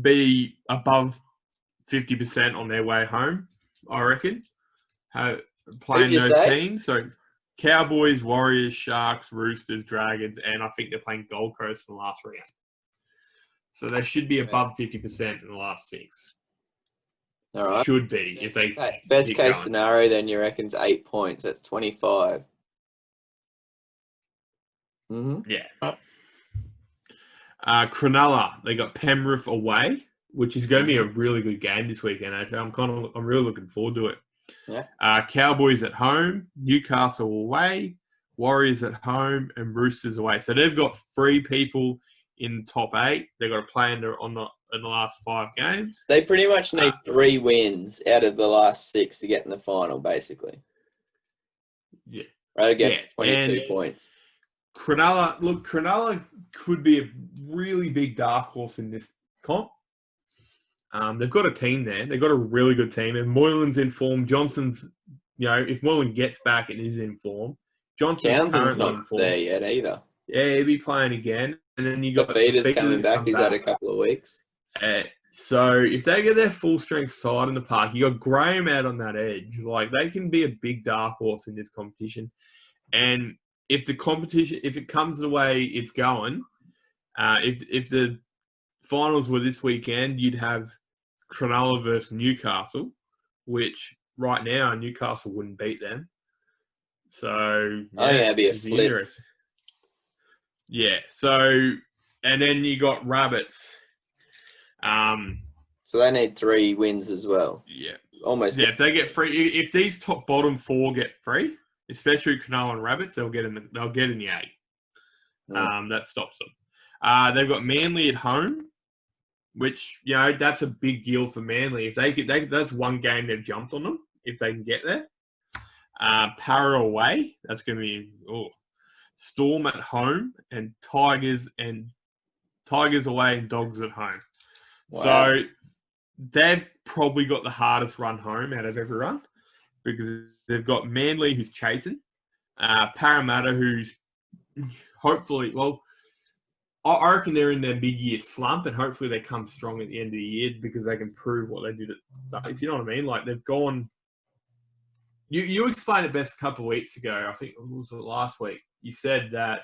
be above 50% on their way home, I reckon, playing those teams. So Cowboys, Warriors, Sharks, Roosters, Dragons, and I think they're playing Gold Coast in the last round. So they should be above 50% in the last 6. All right. Should be. If they best case scenario, then you reckon's 8 points. That's 25. Mm-hmm. Yeah. Cronulla, they got Penrith away, which is going to be a really good game this weekend. Actually, I'm really looking forward to it. Yeah. Cowboys at home, Newcastle away, Warriors at home, and Roosters away. So they've got 3 people in the top 8. They've got to play in the last 5 games. They pretty much need 3 wins out of the last 6 to get in the final, basically. Yeah. Rather get 22 points. Cronulla could be a really big dark horse in this comp. They've got a team there. They've got a really good team. And Moylan's in form. Johnson's, if Moylan gets back and is in form, Johnson's currently in form. There yet either. Yeah, he'll be playing again. And then you got Fafita's coming back. He's had a couple of weeks. So if they get their full strength side in the park, you got Graham out on that edge. Like, they can be a big dark horse in this competition. And if it comes the way it's going, if the finals were this weekend, you'd have Cronulla versus Newcastle, which right now Newcastle wouldn't beat them. So that'd be a flip. Yeah. So, and then you got Rabbits. So they need 3 wins as well. Yeah. Almost. Yeah. If they get free, if these bottom 4 get free, especially Cronulla and Rabbits, they'll get in the 8. That stops them. They've got Manly at home, which that's a big deal for Manly. If they get that's one game they've jumped on them if they can get there. Para away, that's going to be Storm at home, and Tigers away and Dogs at home. Wow. So they've probably got the hardest run home out of everyone, because they've got Manly, who's chasing, Parramatta, who's hopefully, I reckon they're in their mid-year slump, and hopefully they come strong at the end of the year because they can prove what they did. If you know what I mean? Like, they've gone. You explained it best a couple of weeks ago. I think it was last week. You said that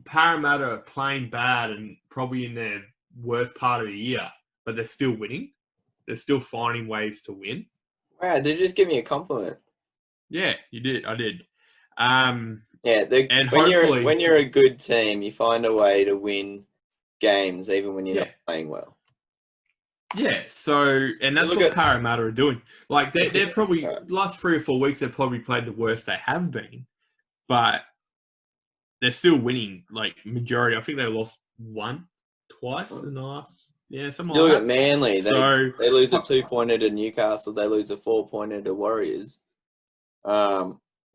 Parramatta are playing bad and probably in their worst part of the year, but they're still winning. They're still finding ways to win. Wow, did you just give me a compliment? Yeah, you did. I did. When you're a good team, you find a way to win games even when you're not playing well. Yeah, and that's what Parramatta are doing. Like, they're probably, last 3 or 4 weeks, they've probably played the worst they have been, but they're still winning, like, majority. I think they lost twice in the last, something like that. Look at Manly. They lose a 2-pointer to Newcastle. They lose a 4-pointer to Warriors.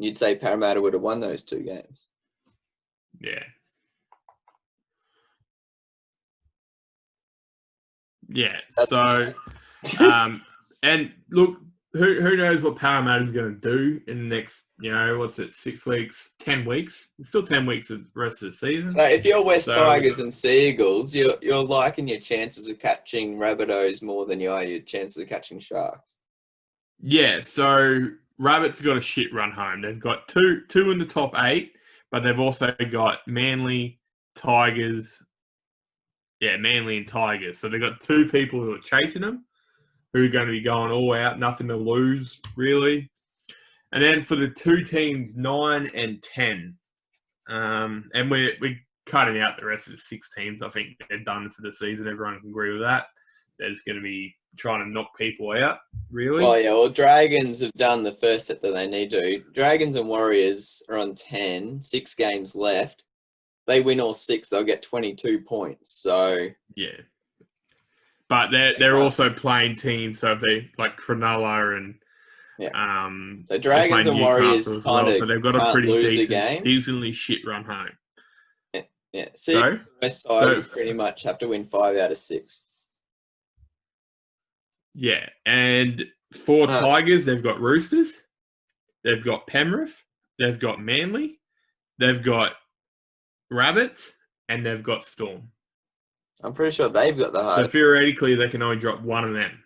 You'd say Parramatta would have won those 2 games. Yeah. Yeah. So, and look, who knows what Parramatta's going to do in the next, 6 weeks, 10 weeks? It's still 10 weeks of the rest of the season. So if you're West So- Tigers and Seagulls, you're liking your chances of catching Rabbitohs more than you are your chances of catching Sharks. Yeah, so Rabbits got a shit run home. They've got two in the top 8, but they've also got Manly, Tigers. Yeah, Manly and Tigers. So they've got 2 people who are chasing them, who are going to be going all out, nothing to lose, really. And then for the 2 teams, 9 and 10, and we're cutting out the rest of the 6 teams. I think they're done for the season. Everyone can agree with that. They're just going to be trying to knock people out, really. Oh, yeah. Well, Dragons have done the first set that they need to. Dragons and Warriors are on 10, 6 games left. They win all 6, they'll get 22 points. So Yeah. But they're also playing teams, so if they like Cronulla and so Dragons and Warriors as kind well, of so they've got a can't pretty lose a game. decently shit run home. Yeah. See, West Tigers pretty much have to win 5 out of 6. Yeah, and for Tigers, they've got Roosters, they've got Penrith, they've got Manly, they've got Rabbits, and they've got Storm. I'm pretty sure they've got the So hardest. theoretically, they can only drop one of them.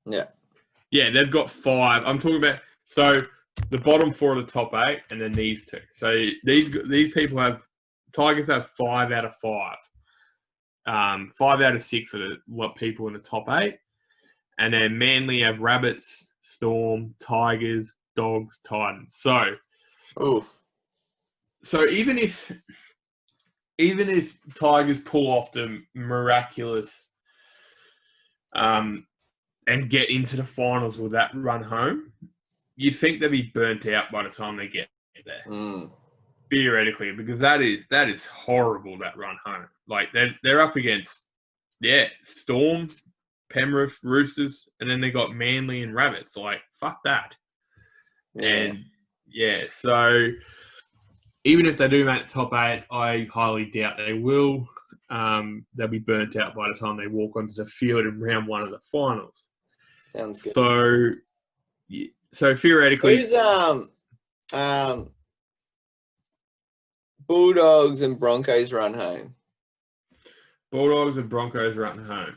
Yeah. Yeah, they've got 5. I'm talking about the bottom 4 of the top 8, and then these 2. So these people have Tigers have 5 out of 5. 5 out of 6 are what people in the top 8, and then Manly have Rabbits, Storm, Tigers, Dogs, Titans. So even if Tigers pull off the miraculous and get into the finals with that run home, you'd think they'd be burnt out by the time they get there. Theoretically, because that is horrible, that run home. Like they're up against Storm, Penrith, Roosters, and then they got Manly and Rabbits. Like, fuck that. Yeah. And so even if they do make the top 8, I highly doubt they will. They'll be burnt out by the time they walk onto the field in round 1 of the finals. Sounds good. So theoretically, Who's Bulldogs and Broncos run home? Bulldogs and Broncos run home.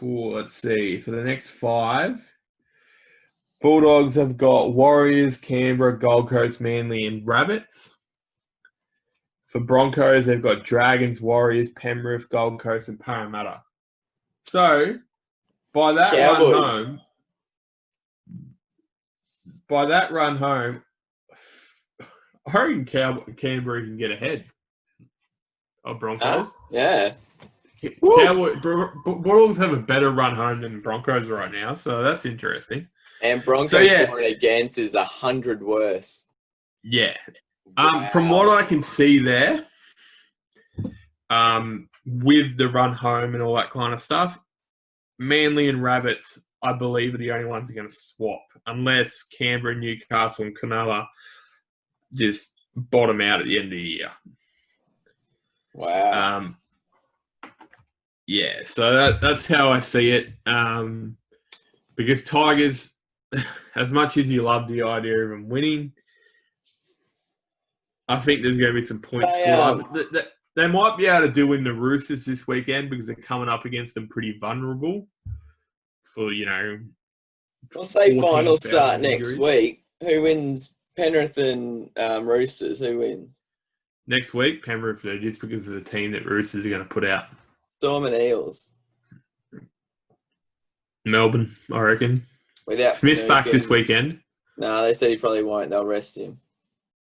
Let's see. For the next 5, Bulldogs have got Warriors, Canberra, Gold Coast, Manly, and Rabbits. For Broncos, they've got Dragons, Warriors, Penrith, Gold Coast, and Parramatta. So, by that run home, I reckon Canberra can get ahead of Broncos. Yeah. Bulldogs have a better run home than Broncos right now, so that's interesting. And Broncos scoring against is 100 worse. Yeah. Wow. From what I can see there, with the run home and all that kind of stuff, Manly and Rabbits, I believe, are the only ones who are going to swap, unless Canberra, Newcastle, and Cronulla just bottom out at the end of the year. Wow. So that's how I see it. Because Tigers, as much as you love the idea of them winning, I think there's going to be some points scored. They might be able to do in the Roosters this weekend because they're coming up against them pretty vulnerable. For We'll say finals start next week. Who wins? Penrith and Roosters. Who wins? Next week, Penrith, just because of the team that Roosters are going to put out. Storm and Eels. Melbourne, I reckon. Without Smith's back this weekend. No, they said he probably won't. They'll rest him.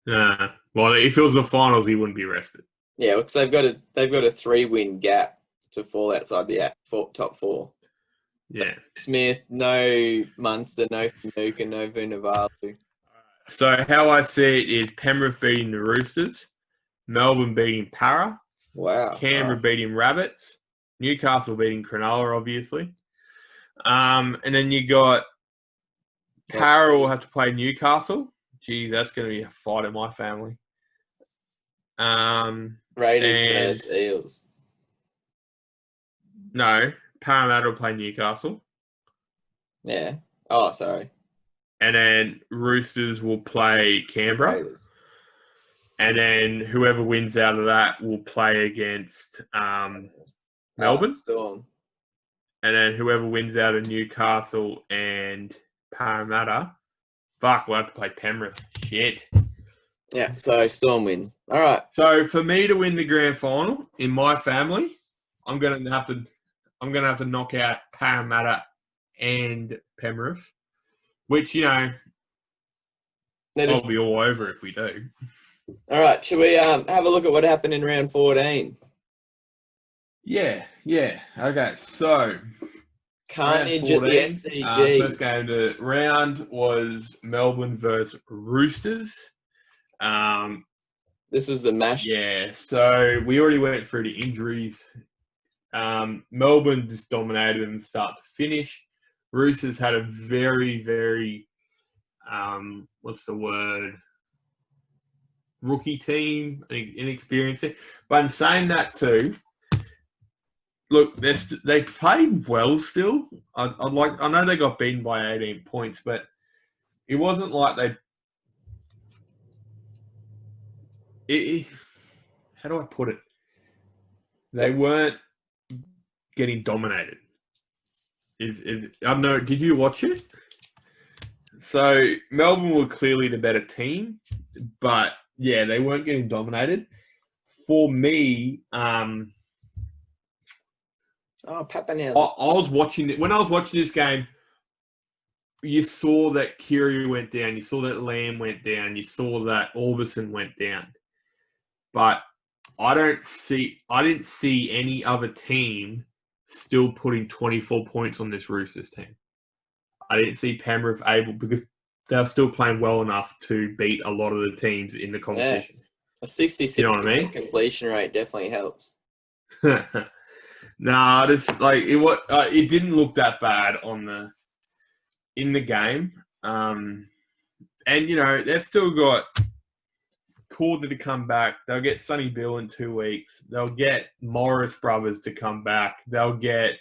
Well, if it was the finals, he wouldn't be rested. Yeah, because they've got a 3-win gap to fall outside the top 4. Yeah. So Smith, no Munster, no Fanuka, no Vunivalu. So how I see it is Penrith beating the Roosters, Melbourne beating Para, wow, Canberra beating Rabbits, Newcastle beating Cronulla, obviously. And then you got Para will have to play Newcastle. Geez, that's going to be a fight in my family. Raiders versus Eels. No, Parramatta will play Newcastle. Yeah. Oh, sorry. And then Roosters will play Canberra. Raiders. And then whoever wins out of that will play against Melbourne. Storm. And then whoever wins out of Newcastle and Parramatta, we'll have to play Penrith. Shit. Yeah, so Storm win. All right. So for me to win the grand final in my family, I'm gonna have to knock out Parramatta and Penrith, which I'll be all over if we do. All right, should we have a look at what happened in round 14? Yeah. Okay, so Carnage at the SCG. First game of the round was Melbourne versus Roosters. This is the mash. Yeah, so we already went through the injuries. Melbourne just dominated them start to finish. Roosters had a very, very, rookie team, inexperienced. But in saying that too, look, they played well still. I know they got beaten by 18 points, but it wasn't like how do I put it? They weren't getting dominated. I don't know. Did you watch it? So Melbourne were clearly the better team, but yeah, they weren't getting dominated. For me, Pappenhausen. I was watching it. When I was watching this game, you saw that Kiri went down. You saw that Lamb went down. You saw that Orbison went down. But I didn't see any other team still putting 24 points on this Roosters team. I didn't see Penrith able, because they're still playing well enough to beat a lot of the teams in the competition. Yeah. A 66% completion rate definitely helps. Nah, it didn't look that bad in the game. And they've still got Corder to come back. They'll get Sonny Bill in 2 weeks. They'll get Morris brothers to come back. They'll get,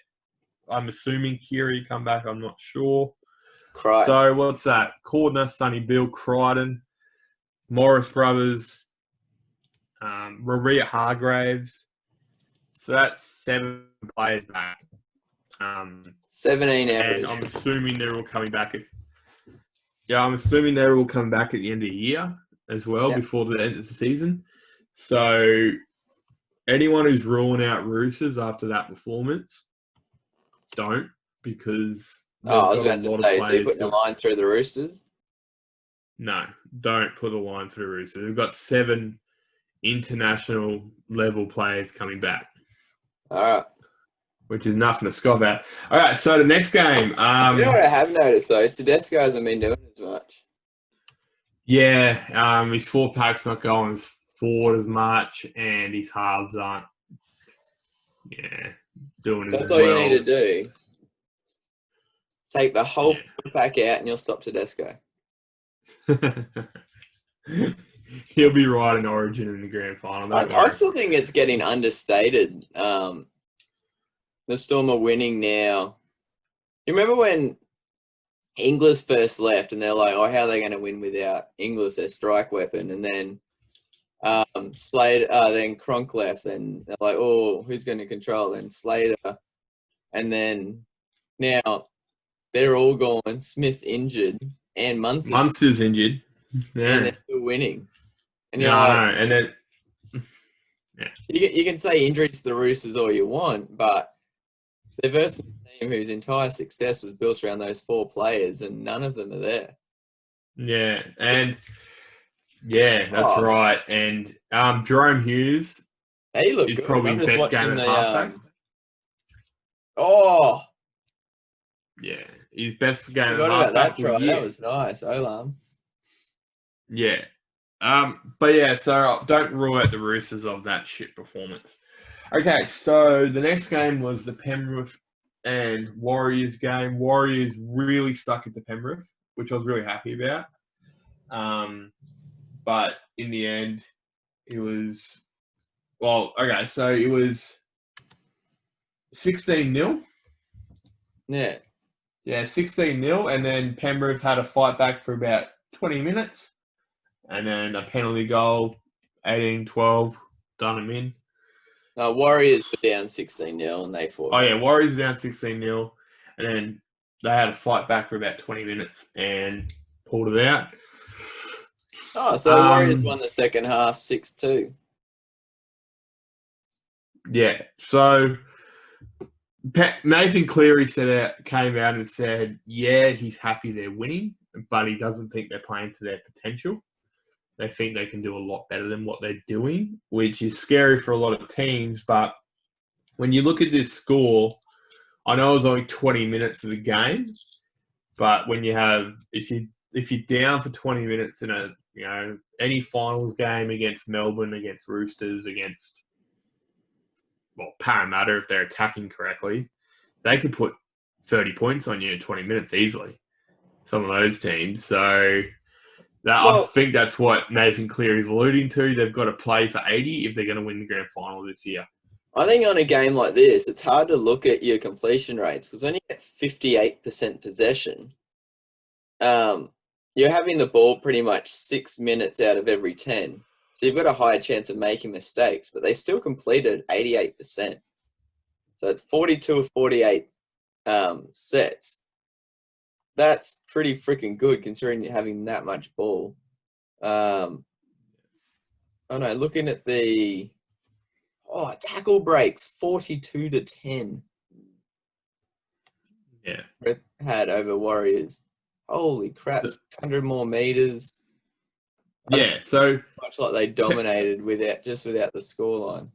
I'm assuming, Kiri come back. I'm not sure. Crichton. So what's that? Cordner, Sonny Bill, Crichton, Morris brothers, Maria Hargraves. So that's 7 players back. 17 errors. And I'm assuming they're all coming back. I'm assuming they're all coming back at the end of the year as well, before the end of the season. So anyone who's ruling out Roosters after that performance, don't, because I was about to say, so you're putting a line through the Roosters? No, don't put a line through the Roosters. We've got 7 international level players coming back. All right. Which is nothing to scoff at. All right, so the next game. You know what I have noticed, though? Tedesco hasn't been doing as much. Yeah, his 4-pack's not going forward as much, and his halves aren't doing as well. That's all you need to do. Take the whole 4-pack out and you'll stop Tedesco. He'll be right in Origin in the grand final. I still think it's getting understated. The Storm are winning now. You remember when Inglis first left and they're like, oh, how are they going to win without Inglis, their strike weapon? And then then Cronk left, and they're like, oh, who's going to control? Then Slater. And then now they're all gone. Smith's injured and Munster's injured. Yeah. And they're still winning. And and then you can say injuries to the Roosters all you want, but they're versus a team whose entire success was built around those 4 players, and none of them are there. Yeah, and that's right. And Jerome Hughes is good. probably the best game at halfback. Yeah, his best game at halfback. About that try. That was nice, Olam. Yeah. But yeah, so don't rule out the Roosters of that shit performance. Okay, so the next game was the Penrith and Warriors game. Warriors really stuck it to Penrith, which I was really happy about. But in the end, it was 16-0. Yeah. Yeah, 16-0. And then Penrith had a fight back for about 20 minutes. And then a penalty goal, 18-12, done them in. Warriors were down 16-0 and they fought. Oh, yeah, Warriors were down 16-0. And then they had a fight back for about 20 minutes and pulled it out. Oh, so Warriors won the second half 6-2. Yeah, so Nathan Cleary came out and said, yeah, he's happy they're winning, but he doesn't think they're playing to their potential. They think they can do a lot better than what they're doing, which is scary for a lot of teams. But when you look at this score, I know it was only 20 minutes of the game, but when you have, if you're down for 20 minutes in any finals game against Melbourne, against Roosters, against Parramatta, if they're attacking correctly, they could put 30 points on you in 20 minutes easily. Some of those teams. So I think that's what Nathan Cleary's alluding to. They've got to play for 80 if they're going to win the grand final this year. I think on a game like this, it's hard to look at your completion rates because when you get 58% possession, you're having the ball pretty much 6 minutes out of every 10. So you've got a higher chance of making mistakes, but they still completed 88%. So it's 42 of 48 sets. That's pretty freaking good considering you're having that much ball. Looking at the tackle breaks, 42-10. Yeah. Had over Warriors. Holy crap, 600 more meters. Yeah, so much like they dominated without the scoreline.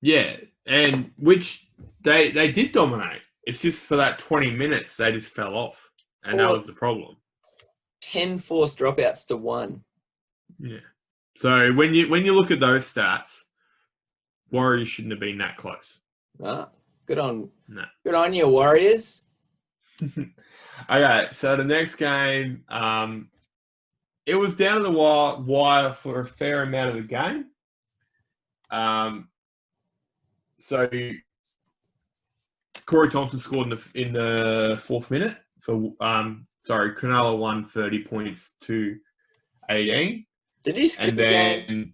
Yeah, and which they did dominate. It's just for that 20 minutes they just fell off, and that was the problem. 10 forced dropouts to 1. Yeah. So when you look at those stats, Warriors shouldn't have been that close. Good on you, Warriors. Okay, so the next game, it was down to the wire for a fair amount of the game. So Corey Thompson scored in the 4th minute. Cronulla won 30 points to 18. Did he skip and a then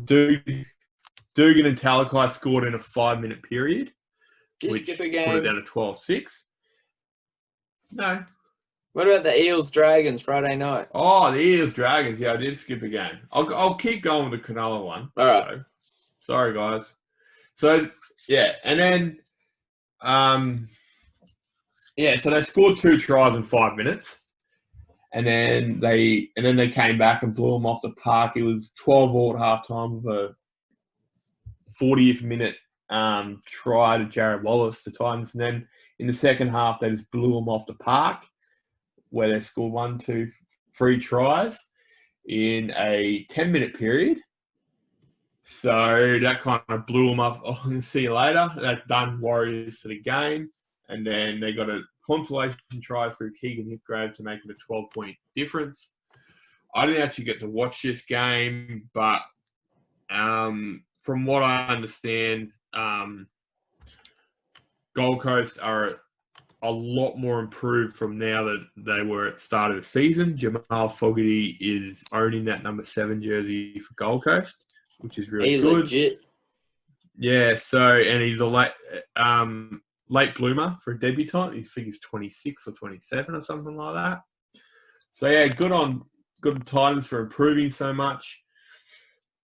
game? Dugan and Talakai scored in a 5-minute period, which skip a put game? it down to 12-6. No. What about the Eels Dragons Friday night? Oh, the Eels Dragons. Yeah, I did skip a game. I'll keep going with the Cronulla one. All right. So, sorry, guys. So, yeah. And then, so they scored 2 tries in 5 minutes. And then they came back and blew them off the park. It was 12-all at halftime with a 40th minute try to Jarrod Wallace to Titans. And then in the second half, they just blew them off the park, where they scored 1, 2, 3 tries in a 10-minute period. So that kind of blew them up. Oh, see you later. That done Warriors to the game. And then they got a consolation try through Keegan Hipgrave to make it a 12-point difference. I didn't actually get to watch this game, but from what I understand, Gold Coast are a lot more improved from now that they were at the start of the season. Jamal Fogarty is owning that number 7 jersey for Gold Coast, which is really good. Legit. Yeah, and he's a late bloomer for a debutant. He figures 26 or 27 or something like that. So yeah, good on Titans for improving so much.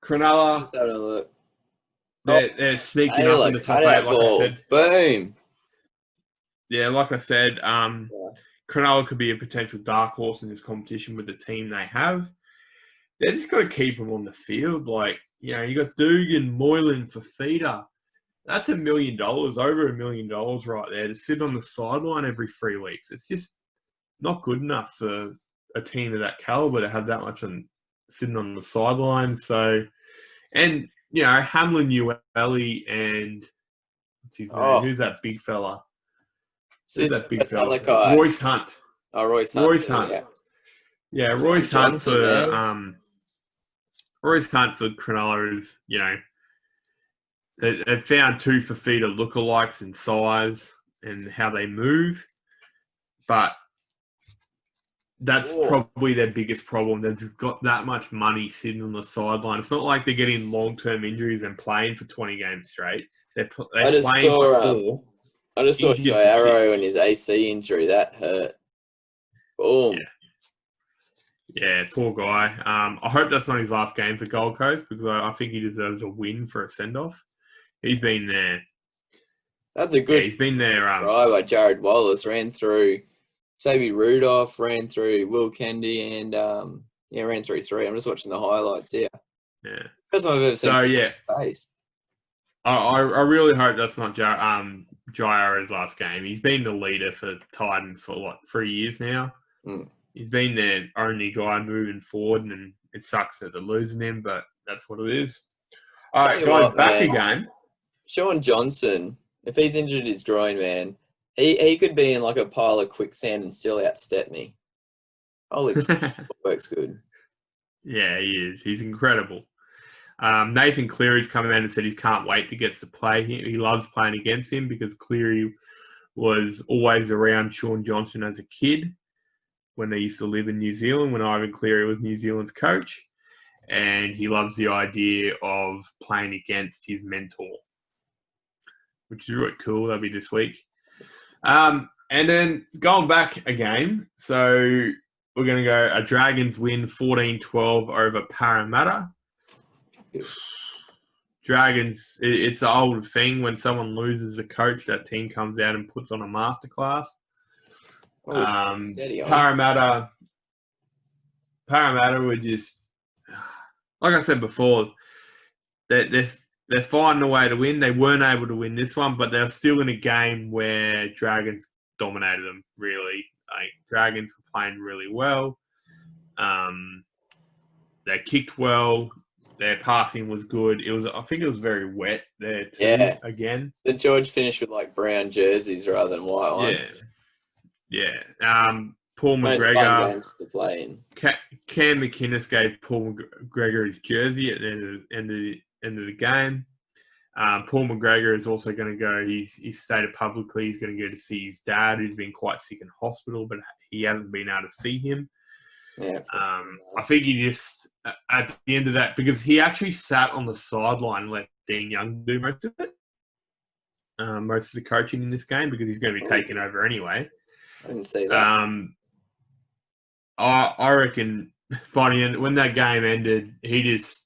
Cronulla, Let's have a look. They're sneaking up in the top 8, like I said. Boom. Yeah, like I said, Cronulla could be a potential dark horse in this competition with the team they have. They just got to keep them on the field. You got Dugan, Moylan, Fafita. That's $1 million, over $1 million right there to sit on the sideline every 3 weeks. It's just not good enough for a team of that caliber to have that much sitting on the sideline. So, and Hamlin, Ueli, and what's his name? Who's that big fella? Who's that big fella? Royce Hunt. Oh, Royce Hunt. Royce Hunt. Yeah, Royce Hunt for Royce Hunt for Cronulla is They found two Fafita lookalikes in size and how they move, but that's probably their biggest problem. They've got that much money sitting on the sideline. It's not like they're getting long-term injuries and playing for 20 games straight. They're playing for 4. I just saw Jairo and his AC injury. That hurt. Boom. Yeah, poor guy. I hope that's not his last game for Gold Coast because I think he deserves a win for a send-off. He's been there. That's a good. He's been there. Try by Jared Wallace, ran through Toby Rudolph, ran through Will Kendi, and ran through 3. I'm just watching the highlights here. Yeah, first time I've ever seen his face. I really hope that's not Jairo's last game. He's been the leader for Titans for 3 years now. He's been their only guy moving forward, and it sucks that they're losing him, but that's what it is. All right, guys, back again. Sean Johnson, if he's injured his groin, man, he could be in like a pile of quicksand and still outstep me. Holy works good. Yeah, he is. He's incredible. Nathan Cleary's come out and said he can't wait to get to play him. He loves playing against him because Cleary was always around Sean Johnson as a kid when they used to live in New Zealand, when Ivan Cleary was New Zealand's coach. And he loves the idea of playing against his mentor, which is really cool. That'll be this week. And then going back again, so we're going to go a Dragons win 14-12 over Parramatta. Dragons, it's an old thing. When someone loses a coach, that team comes out and puts on a masterclass. Parramatta were just, like I said before, they're finding a way to win. They weren't able to win this one, but they're still in a game where Dragons dominated them, really. Like, Dragons were playing really well. They kicked well. Their passing was good. I think it was very wet there too. Yeah. Again, St. George finished with like brown jerseys rather than white ones. Yeah. Paul Most McGregor. fun games to play in. Cam McInnes gave Paul McGregor his jersey at the end of the game. Paul McGregor is also going to go. He's stated publicly he's going to go to see his dad, who's been quite sick in hospital, but he hasn't been able to see him. Yeah. I think he just, at the end of that, because he actually sat on the sideline and let Dean Young do most of it, most of the coaching in this game, because he's going to be taking over anyway. I didn't see that. I reckon by the end, when that game ended, he just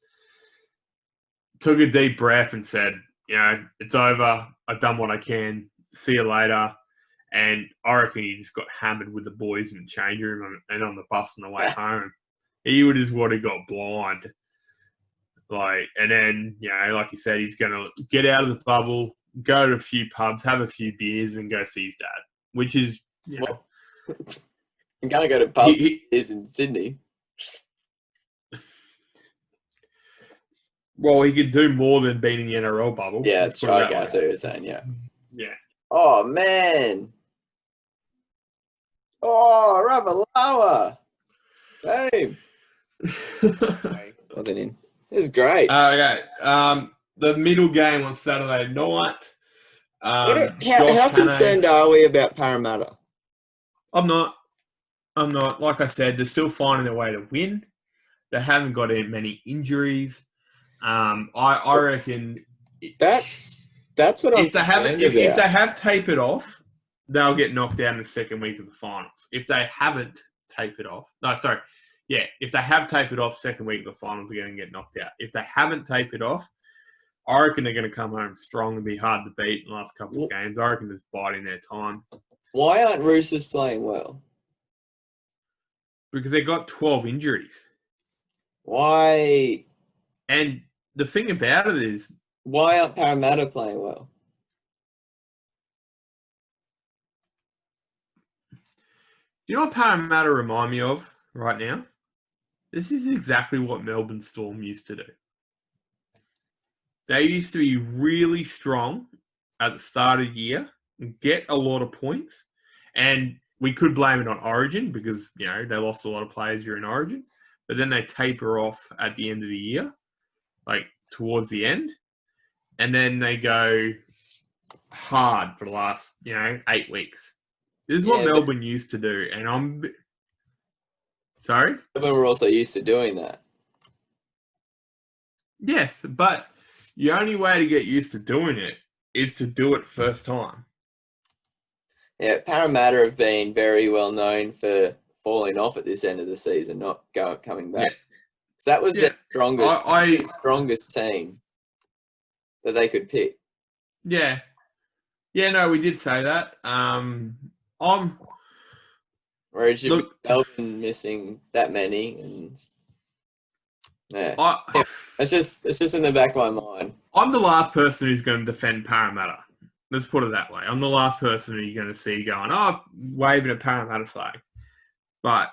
took a deep breath and said, it's over. I've done what I can. See you later. And I reckon he just got hammered with the boys in the change room and on the bus on the way home. He would just would have got blind. And then, like you said, he's going to get out of the bubble, go to a few pubs, have a few beers, and go see his dad, which is, I'm going to go to pubs in Sydney. Well, he could do more than being in the NRL bubble. Yeah, that's right. I see what you're saying, yeah. Yeah. Oh, man. Oh, Ravalawa. Hey. Wasn't in. This is great. Okay. The middle game on Saturday night. How concerned are we about Parramatta? I'm not. Like I said, they're still finding their way to win. They haven't got many injuries. I reckon that's what I'm concerned about. If they have tapered off, they'll get knocked out in the second week of the finals. If they haven't tapered off, if they have tapered off second week of the finals, they're going to get knocked out. If they haven't tapered off, I reckon they're going to come home strong and be hard to beat in the last couple of games. I reckon they're biding their time. Why aren't Roosters playing well? Because they got 12 injuries. Why? And the thing about it is, why aren't Parramatta playing well? Do you know what Parramatta remind me of right now? This is exactly what Melbourne Storm used to do. They used to be really strong at the start of the year and get a lot of points. And we could blame it on Origin because, they lost a lot of players during Origin. But then they taper off at the end of the year, towards the end. and then they go hard for the last, 8 weeks. This is what Melbourne used to do, and sorry? Melbourne were also used to doing that. Yes, but the only way to get used to doing it is to do it first time. Yeah, Parramatta have been very well known for falling off at this end of the season, not coming back. Yeah. So that was their strongest team that they could pick. Yeah. Yeah, no, we did say that. Whereas Melbourne missing that many, and it's just in the back of my mind. I'm the last person who's going to defend Parramatta. Let's put it that way. I'm the last person who you're going to see going, waving a Parramatta flag. But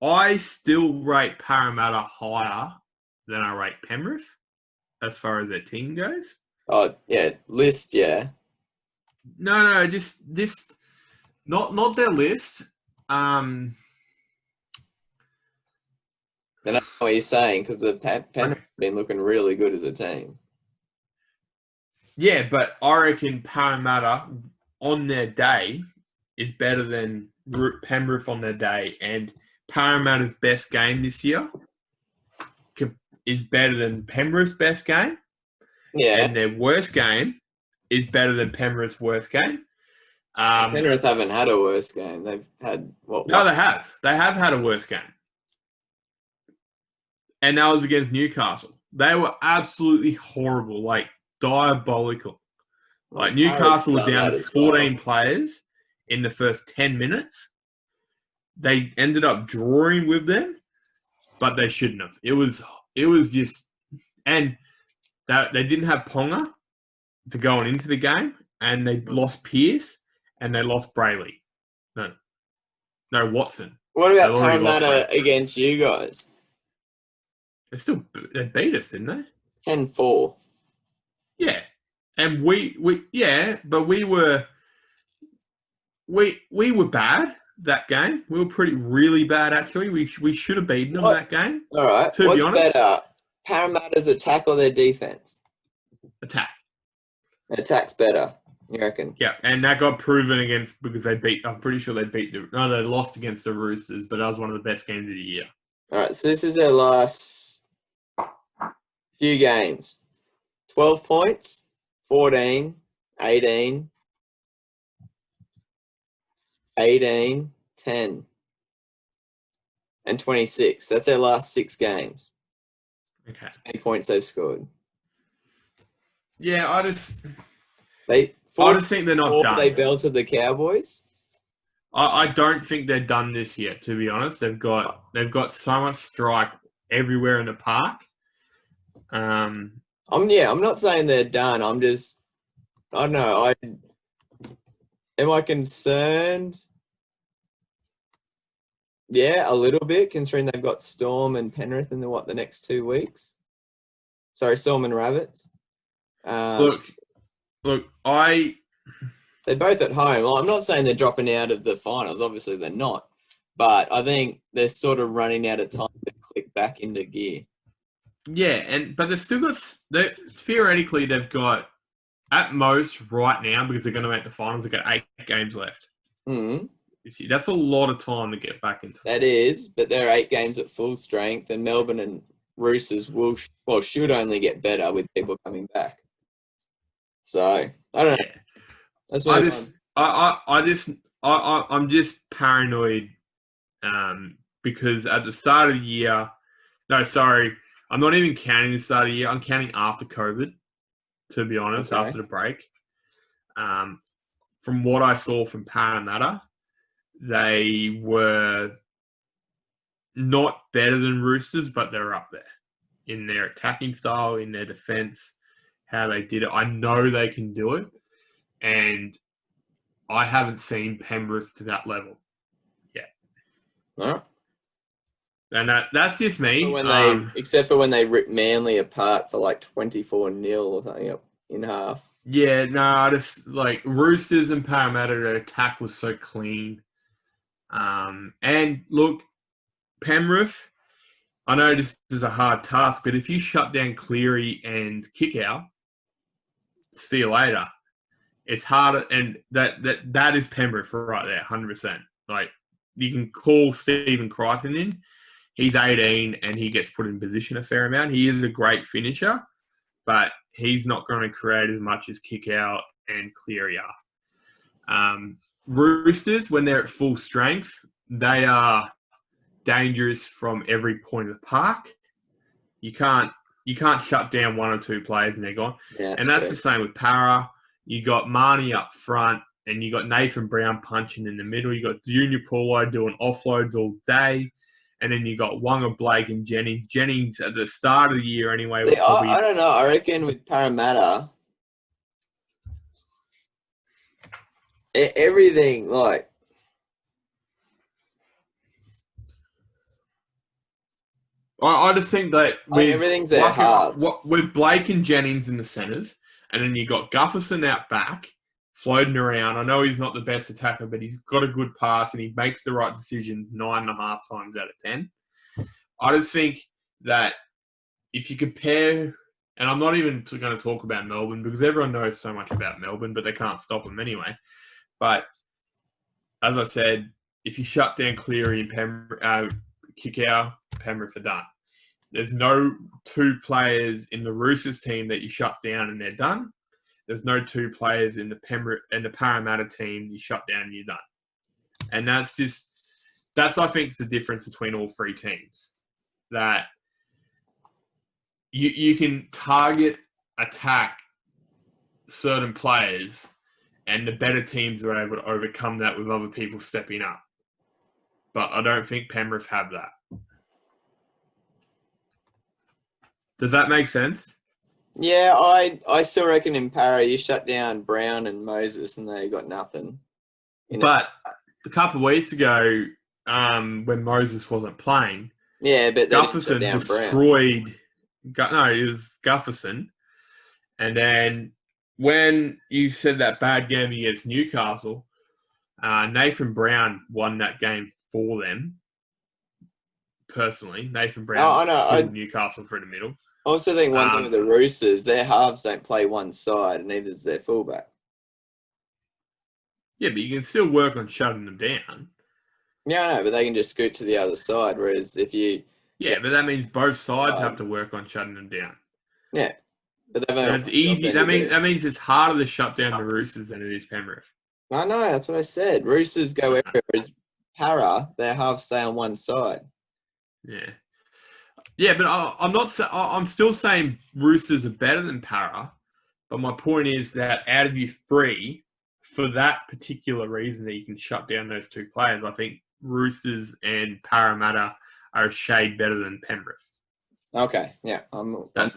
I still rate Parramatta higher than I rate Penrith as far as their team goes. Oh, yeah. List, yeah. No, just not their list. I know what you're saying, because the Penrith have been looking really good as a team. Yeah, but I reckon Parramatta on their day is better than Penrith on their day, and Parramatta's best game this year is better than Penrith's best game. Yeah. And their worst game is better than Penrith's worst game. Penrith haven't had a worst game. They've had what? No, they have. They have had a worse game. And that was against Newcastle. They were absolutely horrible, like diabolical. Like Newcastle were down to 14 players in the first 10 minutes. They ended up drawing with them, but they shouldn't have. It was just, and they didn't have Ponga to going into the game, and they lost Pearce and they lost Brayley. No, Watson. What about Parramatta against you guys? They beat us, didn't they? 10-4. Yeah. And we were bad that game. We were really bad, actually. We should have beaten them that game. All right. What's better, Parramatta's attack or their defense? Attack. Attack's better, you reckon? Yeah, and that got proven because I'm pretty sure they lost against the Roosters, but that was one of the best games of the year. All right, so this is their last few games. 12 points, 14, 18, 18, 10, and 26. That's their last 6 games. Okay. How many points they've scored? Yeah, I just think they're not done. They belted the Cowboys. I don't think they're done this year, to be honest. They've got so much strike everywhere in the park. I'm not saying they're done. I don't know. Am I concerned? Yeah, a little bit, considering they've got Storm and Penrith in the next 2 weeks. Sorry, Storm and Rabbits. Look, they're both at home. Well, I'm not saying they're dropping out of the finals. Obviously, they're not. But I think they're sort of running out of time to click back into gear. Yeah, but they've still got. Theoretically, they've got at most right now, because they're going to make the finals. They've got 8 games left. Mm-hmm. You see, that's a lot of time to get back into. That is, but they're 8 games at full strength, and Melbourne and Roosters should only get better with people coming back. So I don't know. That's I'm just paranoid, because at the start of the year, I'm not even counting the start of the year. I'm counting after COVID, to be honest, after the break. From what I saw from Parramatta, they were not better than Roosters, but they're up there in their attacking style, in their defense, how they did it. I know they can do it, and I haven't seen Penrith to that level yet. No. And that's just me. Except for when they ripped Manly apart for like 24-0 or something in half. Yeah, no, I just Roosters and Parramatta, their attack was so clean. And look, Penrith, I know this is a hard task, but if you shut down Cleary and Kickout, see you later. It's harder, and that is Penrith right there, 100%. Like, you can call Stephen Crichton in. He's 18 and he gets put in position a fair amount. He is a great finisher, but he's not going to create as much as Kickout and Cleary are. Roosters, when they're at full strength, they are dangerous from every point of the park. You can't shut down one or two players and they're gone. Yeah, and that's the same with Para. You got Marnie up front, and you got Nathan Brown punching in the middle. You got Junior Paulo doing offloads all day, and then you got Wonga, Blake, and Jennings. Jennings at the start of the year anyway. See, I don't know. I reckon with Parramatta, everything like. I just think that with everything's their halves. With Blake and Jennings in the centres, and then you got Gufferson out back, floating around. I know he's not the best attacker, but he's got a good pass and he makes the right decisions 9.5 times out of 10. I just think that if you compare, and I'm not even going to talk about Melbourne because everyone knows so much about Melbourne, but they can't stop them anyway. But as I said, if you shut down Cleary and Kickout, Penrith are done. There's no two players in the Roosters team that you shut down and they're done. There's no two players in the Penrith and the Parramatta team you shut down and you're done. And that's I think is the difference between all three teams. That you can target, attack certain players, and the better teams are able to overcome that with other people stepping up. But I don't think Penrith have that. Does that make sense? Yeah, I still reckon in Para you shut down Brown and Moses and they got nothing. But a couple of weeks ago, when Moses wasn't playing, yeah, but Gufferson destroyed. It was Gufferson. And then when you said that bad game against Newcastle, Nathan Brown won that game for them. Personally, Nathan Brown killed Newcastle through the middle. I also think one thing with the Roosters, their halves don't play one side, and neither does their fullback. Yeah, but you can still work on shutting them down. Yeah, I know, but they can just scoot to the other side. Whereas if you... Yeah, but that means both sides have to work on shutting them down. Yeah. But it's easy. That means it's harder to shut down the Roosters than it is Penrith. I know, that's what I said. Roosters go everywhere, whereas Para, their halves stay on one side. Yeah. Yeah, but I'm still saying Roosters are better than Para. But my point is that out of you three, for that particular reason that you can shut down those two players, I think Roosters and Parramatta are a shade better than Penrith. Okay, yeah.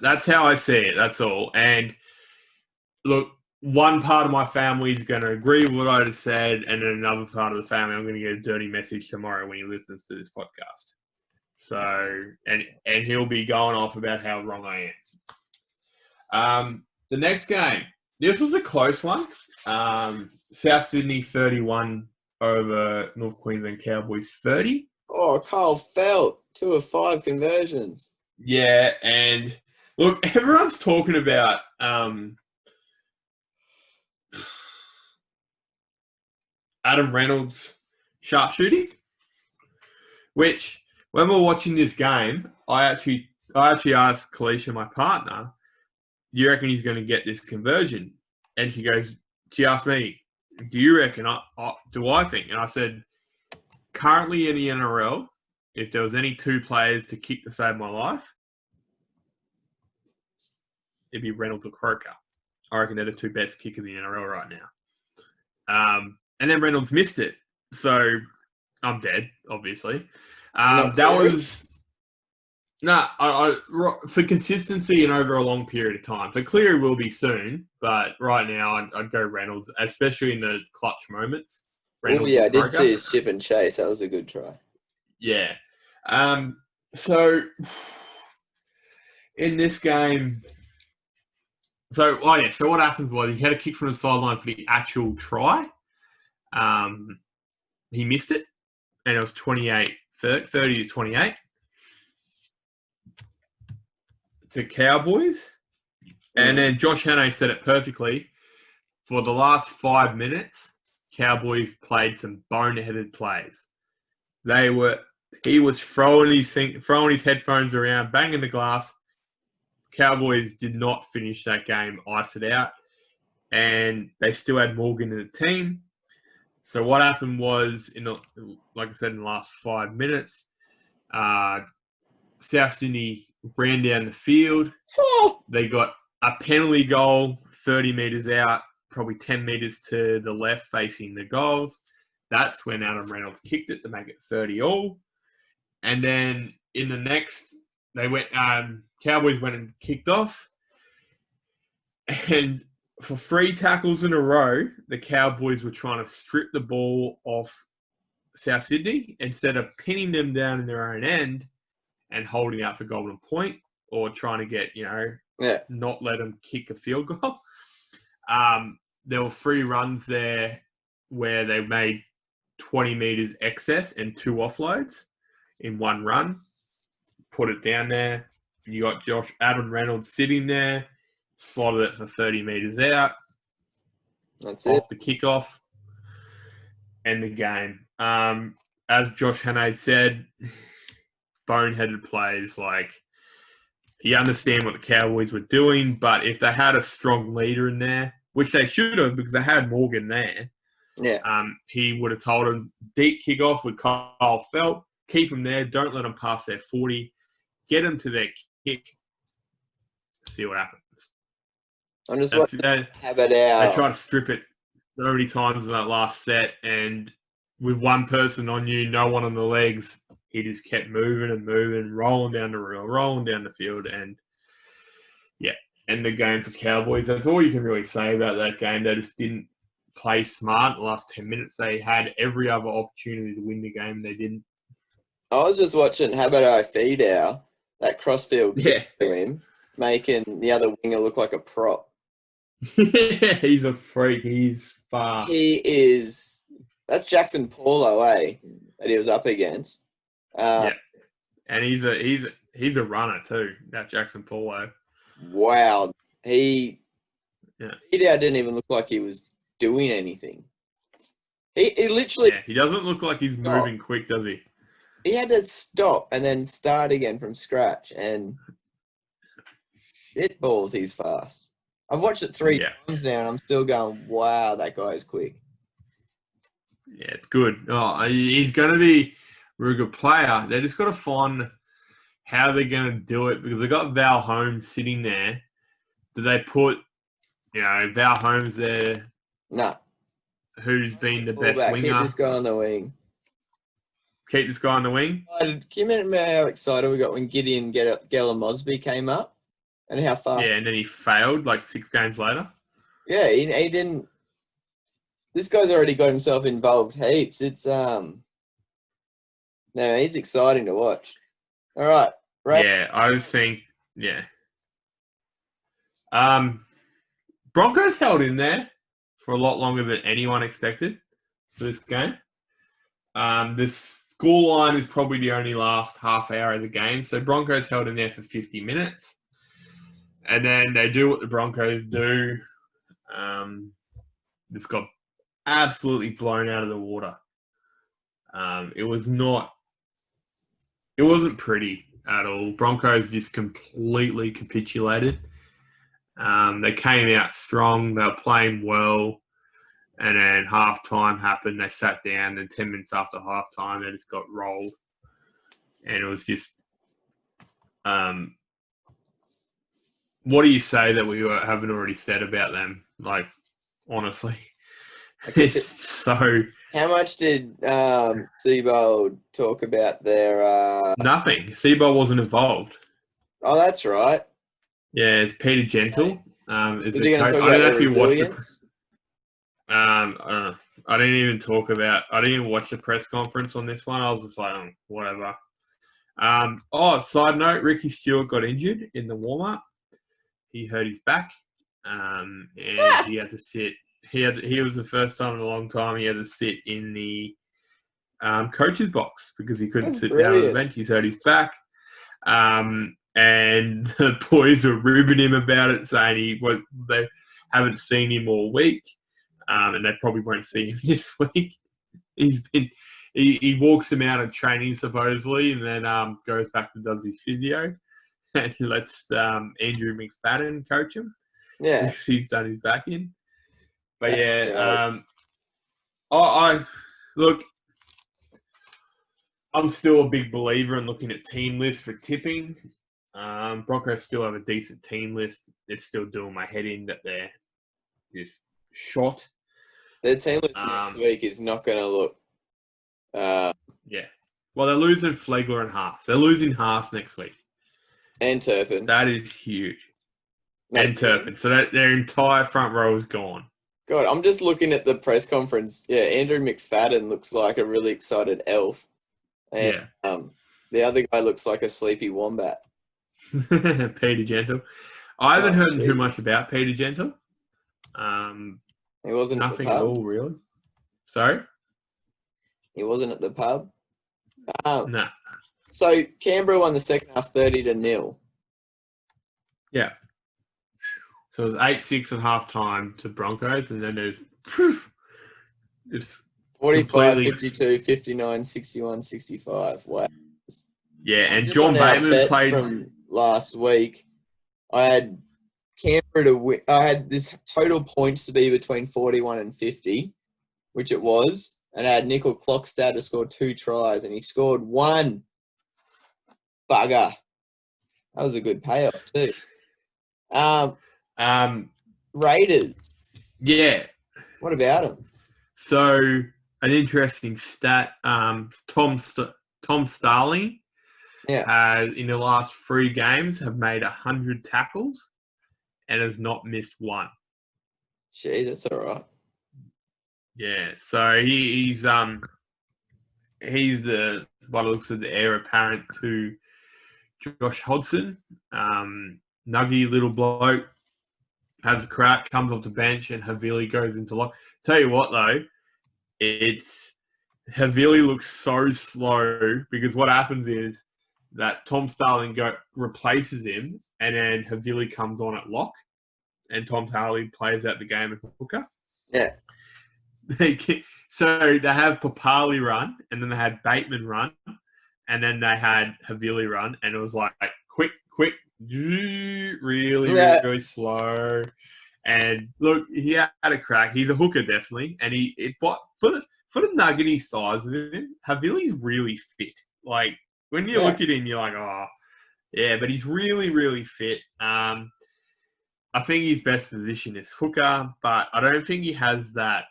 That's how I see it, that's all. And look, one part of my family is going to agree with what I just said, and then another part of the family, I'm going to get a dirty message tomorrow when he listens to this podcast. So, and he'll be going off about how wrong I am. The next game, this was a close one. South Sydney 31 over North Queensland Cowboys 30. Oh, Carl Felt, 2 of 5 conversions. Yeah, and look, everyone's talking about Adam Reynolds sharpshooting, which when we're watching this game, I actually asked Kalisha, my partner, do you reckon he's going to get this conversion? And she asked me, do you reckon? Do I think? And I said, currently in the NRL, if there was any two players to kick to save my life, it'd be Reynolds or Croker. I reckon they're the two best kickers in the NRL right now. And then Reynolds missed it. So I'm dead, obviously. For consistency and over a long period of time. So Cleary will be soon, but right now I'd go Reynolds, especially in the clutch moments. Oh yeah, I did see his chip and chase. That was a good try. Yeah. So in this game, so what happens was he had a kick from the sideline for the actual try. He missed it, and it was 30 to 28. to Cowboys. And then Josh Hannay said it perfectly. For the last 5 minutes, Cowboys played some boneheaded plays. He was throwing his headphones around, banging the glass. Cowboys did not finish that game, ice it out, and they still had Morgan in the team. So what happened was, like I said, in the last 5 minutes, South Sydney ran down the field. They got a penalty goal 30 metres out, probably 10 metres to the left facing the goals. That's when Adam Reynolds kicked it to make it 30-all. And then in the next, Cowboys went and kicked off. And for 3 tackles in a row, the Cowboys were trying to strip the ball off South Sydney instead of pinning them down in their own end and holding out for golden point or trying to get, not let them kick a field goal. There were 3 runs there where they made 20 metres excess and 2 offloads in one run. Put it down there. You got Adam Reynolds sitting there, slotted it for 30 metres out. That's off it. the kickoff, and the game. As Josh Hannay said, boneheaded plays. Like, you understand what the Cowboys were doing, but if they had a strong leader in there, which they should have because they had Morgan there, he would have told him, deep kickoff with Kyle Felt, keep them there, don't let them pass their 40, get them to their kick, see what happens. I'm just watching Habit They out. tried to strip it so many times in that last set, and with one person on you, no one on the legs, he just kept moving and moving, rolling down the field, and end the game for Cowboys. That's all you can really say about that game. They just didn't play smart the last 10 minutes. They had every other opportunity to win the game, and they didn't. I was just watching Habit feed out that crossfield kick to him, making the other winger look like a prop. He's a freak. He's fast. He is. That's Jackson Paulo, that he was up against. And he's a runner too. That Jackson Paulo. Wow, he didn't even look like he was doing anything. He literally. Yeah, he doesn't look like he's moving quick, does he? He had to stop and then start again from scratch, and shit balls, he's fast. I've watched it 3 times now, and I'm still going, wow, that guy is quick. Yeah, it's good. Oh, he's going to be a really good player. They just got to find how they're going to do it, because they got Val Holmes sitting there. Do they put, Val Holmes there? No. Who's been the best winger? Keep this guy on the wing. Keep this guy on the wing? Can you remember how excited we got when Gideon Geller Mosby came up? And how fast... Yeah, and then he failed like 6 games later. Yeah, he didn't... This guy's already got himself involved heaps. It's... No, he's exciting to watch. All right. Yeah, I was saying... Yeah. Broncos held in there for a lot longer than anyone expected for this game. This scoreline is probably the only last half hour of the game. So Broncos held in there for 50 minutes. And then they do what the Broncos do. Just got absolutely blown out of the water. It wasn't pretty at all. Broncos just completely capitulated. They came out strong. They were playing well. And then half-time happened. They sat down, and 10 minutes after half-time, they just got rolled. And it was just... what do you say that we haven't already said about them? Like, honestly. It's so... How much did Seabold talk about their... Nothing. Seabold wasn't involved. Oh, that's right. Yeah, it's Peter Gentle. Is he going to talk about their resilience? I didn't even watch the press conference on this one. I was just like, whatever. Side note, Ricky Stewart got injured in the warm-up. He hurt his back, and he had to sit. He was the first time in a long time he had to sit in the coach's box because he couldn't sit down on the bench. He's hurt his back. And And the boys were ribbing him about it, saying they haven't seen him all week, and they probably won't see him this week. He walks him out of training supposedly, and then goes back and does his physio, and he lets Andrew McFadden coach him. Yeah, He's done his back in. But That's I look. I'm still a big believer in looking at team lists for tipping. Broncos still have a decent team list. It's still doing my head in that they're just shot. Their team list next week is not going to look. Yeah. Well, they're losing Flegler and Haas. They're losing Haas next week. And Turpin. That is huge. And Turpin. So their entire front row is gone. God, I'm just looking at the press conference. Yeah, Andrew McFadden looks like a really excited elf. And the other guy looks like a sleepy wombat. Peter Gentle. I haven't heard too much about Peter Gentle. He wasn't nothing at the at pub. all, really. Sorry? He wasn't at the pub. No. So Canberra won the second half 30-0. Yeah. So it was 8-6 at half time to Broncos, and then there's it's 45, 52, 59, 61, 65. Wow. Yeah, and Just John on our Bateman bets played from last week. I had Canberra to win. I had this total points to be between 41 and 50, which it was. And I had Nickel Clockstad to score 2 tries, and he scored 1. Bugger. That was a good payoff too. Raiders. Yeah. What about him? So an interesting stat. Tom Starling has in the last 3 games have made 100 tackles and has not missed one. Gee, that's all right. Yeah. So he's the by the looks of the heir apparent to Josh Hodgson. Nuggy little bloke has a crack, comes off the bench, and Havili goes into lock. Tell you what though, Havili looks so slow because what happens is that Tom Starling replaces him, and then Havili comes on at lock, and Tom Starling plays out the game at hooker. Yeah. So they have Papali run, and then they had Bateman run, and then they had Havili run, and it was like quick, really slow. And look, he had a crack. He's a hooker, definitely. And for the nuggety size of him, Havili's really fit. Like, when you look at him, you're like, oh, yeah, but he's really, really fit. I think his best position is hooker, but I don't think he has that.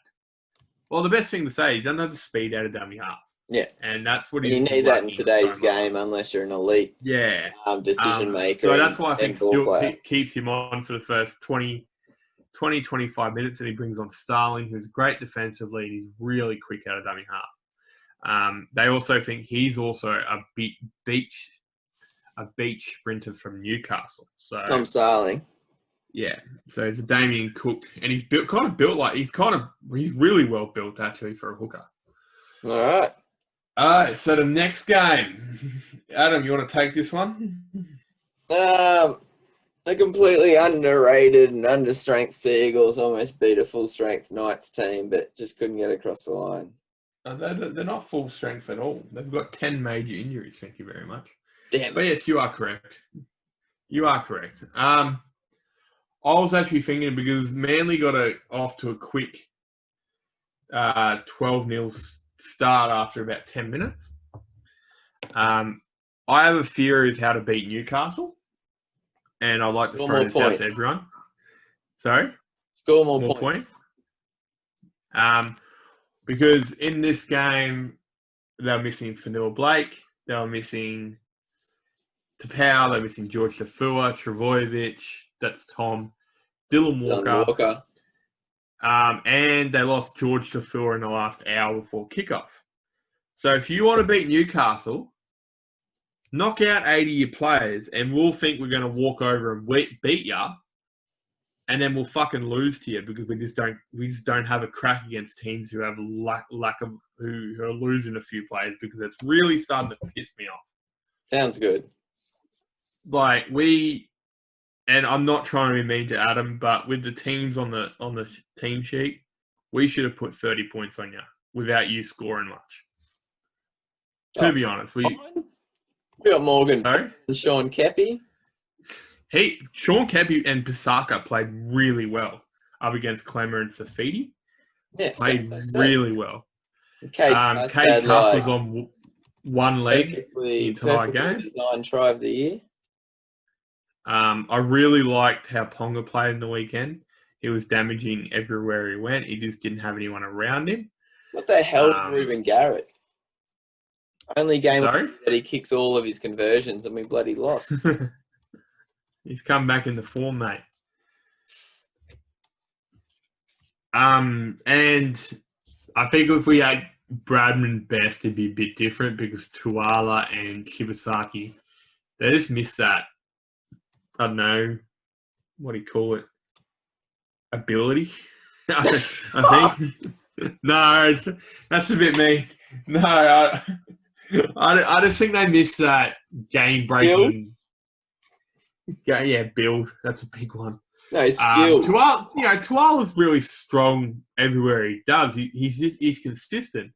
Well, the best thing to say, he doesn't have the speed out of dummy half. Yeah. And that's what you need that in today's game unless you're an elite decision maker. So that's why I think still keeps him on for the first 25 minutes, and he brings on Starling, who's great defensively, and he's really quick out of dummy half. They also think he's also a beach sprinter from Newcastle. So Tom Starling. Yeah, so it's a Damien Cook, and he's really well built actually for a hooker. All right. So the next game, Adam, you want to take this one? A completely underrated and understrength Seagulls almost beat a full-strength Knights team, but just couldn't get across the line. They're not full strength at all. They've got 10 major injuries, thank you very much. Damn. But yes, you are correct. I was actually thinking because Manly got off to a quick 12-0 start after about 10 minutes. I have a theory of how to beat Newcastle, and I'd like to throw this out to everyone. Sorry? Score more points. Because in this game, they were missing Fanua Blake, they were missing Tapau, they were missing George Tafua, Travojevic, that's Tom, Dylan Walker. And they lost George Tafua in the last hour before kickoff. So if you want to beat Newcastle, knock out 80 of your players, and we'll think we're going to walk over and beat you, and then we'll fucking lose to you because we just don't have a crack against teams who have lack of who are losing a few players, because it's really starting to piss me off. Sounds good. like and I'm not trying to be mean to Adam, but with the teams on the team sheet, we should have put 30 points on you without you scoring much. To be honest, we got Morgan. Sorry? And Sean Kepi. Sean Kepi and Pisaka played really well up against Clemmer and Safidi. Yeah, played really well. Kate Cuss was on one leg the entire game. Design try of the year. I really liked how Ponga played in the weekend. He was damaging everywhere he went. He just didn't have anyone around him. What the hell is Reuben Garrett? Only game that he kicks all of his conversions and we bloody lost. He's come back into form, mate. And I think if we had Bradman Best, it'd be a bit different because Tuala and Shibasaki, they just missed that, I don't know, what do you call it? Ability? I think. No, that's a bit mean. No, I just think they missed that game-breaking. Build. That's a big one. No, skill. Tuala's really strong everywhere he does. He's consistent.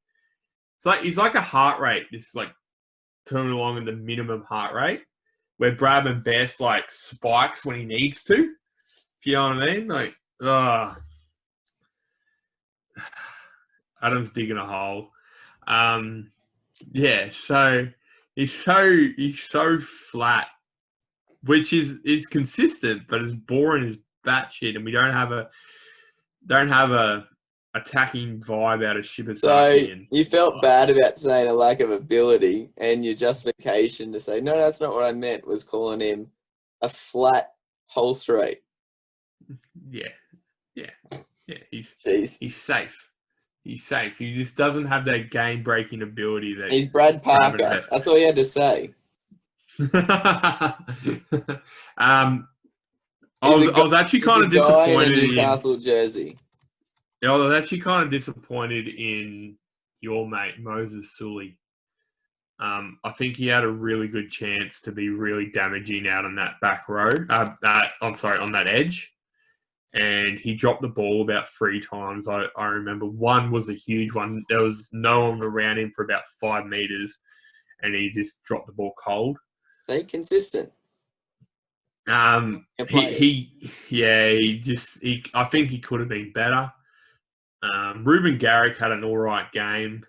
He's like a heart rate, just like turning along in the minimum heart rate, where Bradman Best like spikes when he needs to. If you know what I mean? Adam's digging a hole. So he's so flat, which is consistent, but it's boring as batshit, and we don't have a attacking vibe out of Shibasaki. So you felt bad about saying a lack of ability, and your justification to say no, that's not what I meant was calling him a flat pulse rate. Yeah. He's safe. He's safe. He just doesn't have that game-breaking ability that he's Brad Parker. That's all you had to say. I was actually kind of disappointed in Newcastle Jersey. I was actually kind of disappointed in your mate Moses Sully. I think he had a really good chance to be really damaging out on that back row. On that edge, and he dropped the ball about 3 times. I remember one was a huge one. There was no one around him for about 5 meters, and he just dropped the ball cold. Stay consistent. I think he could have been better. Reuben Garrick had an all right game,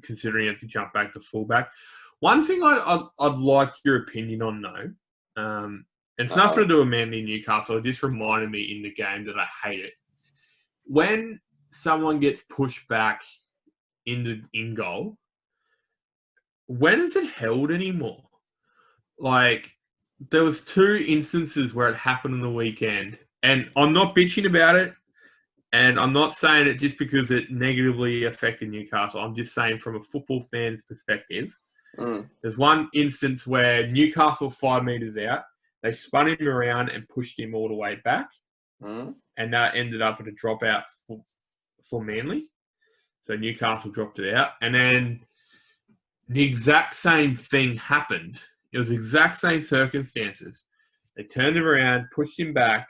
considering he had to jump back to fullback. One thing I'd like your opinion on, though, and it's nothing to do with Manly Newcastle. It just reminded me in the game that I hate it. When someone gets pushed back in goal, when is it held anymore? Like, there was 2 instances where it happened on the weekend, and I'm not bitching about it, and I'm not saying it just because it negatively affected Newcastle. I'm just saying from a football fan's perspective. There's one instance where Newcastle 5 meters out, they spun him around and pushed him all the way back, and that ended up at a dropout for Manly. So Newcastle dropped it out, and then the exact same thing happened. It was the exact same circumstances. They turned him around, pushed him back,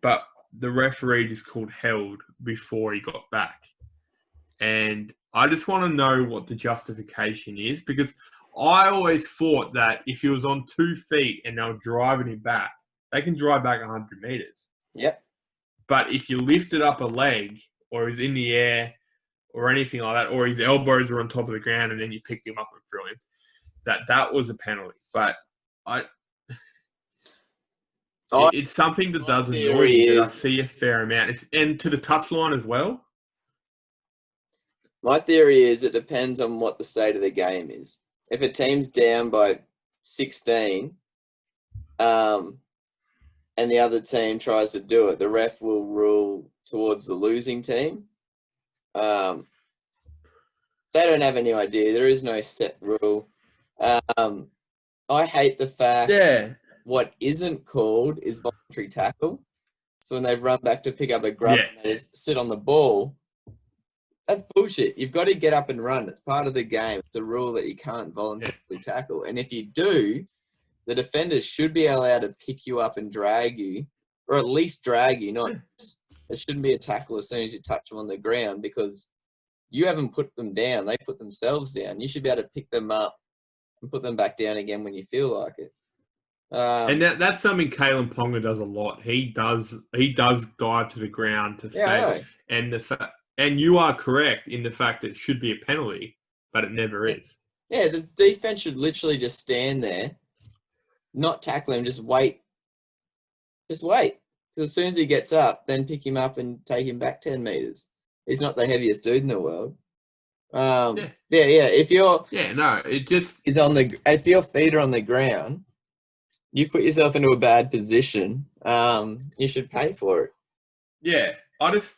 but the referee just called held before he got back. And I just want to know what the justification is, because I always thought that if he was on 2 feet and they were driving him back, they can drive back 100 meters. Yep. But if you lifted up a leg or he's in the air or anything like that, or his elbows are on top of the ground and then you pick him up and throw him, that was a penalty. But it's something that does annoy me that I see a fair amount. And to the touchline as well. My theory is it depends on what the state of the game is. If a team's down by 16, and the other team tries to do it, the ref will rule towards the losing team. They don't have any idea. There is no set rule. I hate the fact what isn't called is voluntary tackle. So when they run back to pick up a grub and they just sit on the ball, that's bullshit. You've got to get up and run. It's part of the game. It's a rule that you can't voluntarily tackle. And if you do, the defenders should be allowed to pick you up and drag you, or at least drag you. Not it shouldn't be a tackle as soon as you touch them on the ground, because you haven't put them down. They put themselves down. You should be able to pick them up and put them back down again when you feel like it. And that's something Kalen Ponga does a lot. He does dive to the ground to stay. And you are correct in the fact that it should be a penalty, but it never is. Yeah, the defense should literally just stand there, not tackle him, just wait. Just wait. Because as soon as he gets up, then pick him up and take him back 10 metres. He's not the heaviest dude in the world. If your feet are on the ground, you've put yourself into a bad position. You should pay for it. Yeah, I just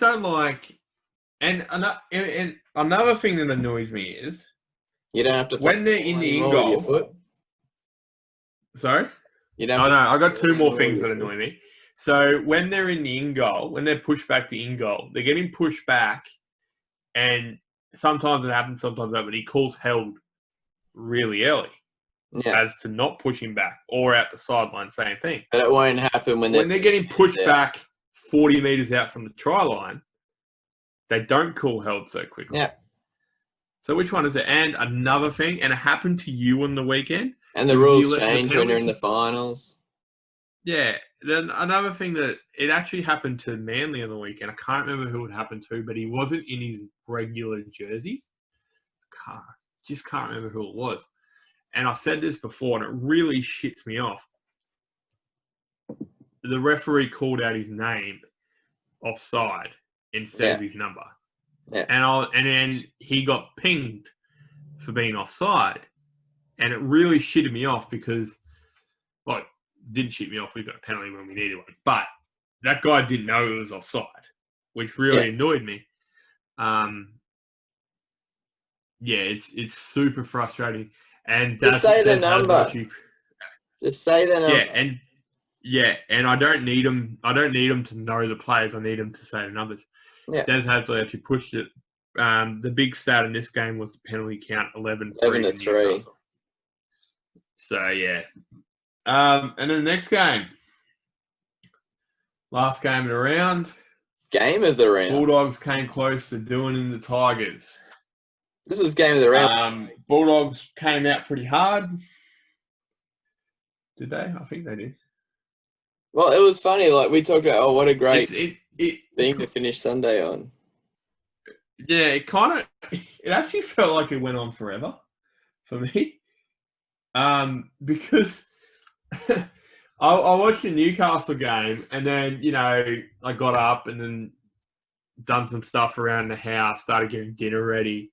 don't like. And another thing that annoys me is you don't have to when they're in the in goal. Your foot. Sorry. I got two more things that annoy me. So when they're in the in goal, when they're pushed back to in goal, they're getting pushed back, and sometimes it happens, sometimes it happens. He calls held really early. Yeah. As to not push him back or out the sideline, same thing. But it won't happen when they're getting pushed back 40 metres out from the try line. They don't call held so quickly. Yeah. So which one is it? And another thing, and it happened to you on the weekend. And the rules change when you're in the finals. Yeah. Then another thing that it actually happened to Manly on the weekend. I can't remember who it happened to, but he wasn't in his regular jersey. Just can't remember who it was. And I said this before, and it really shits me off. The referee called out his name offside instead of his number. Yeah. And then he got pinged for being offside. And it really shitted me off because, didn't shit me off. We got a penalty when we needed one. But that guy didn't know it was offside, which really annoyed me. It's super frustrating. And just say the number. Just say the number. And I don't need them. I don't need them to know the players. I need them to say the numbers. Yeah. Des Hadley actually pushed it. The big stat in this game was the penalty count 11-3. 11-3. So yeah. And then the next game, last game of the round. Game of the round. Bulldogs came close to doing in the Tigers. This is game of the round. Bulldogs came out pretty hard. Did they? I think they did. Well, it was funny. Like we talked about, what a great thing to finish Sunday on. Yeah, it actually felt like it went on forever for me. Because I watched the Newcastle game, and then I got up and then done some stuff around the house, started getting dinner ready.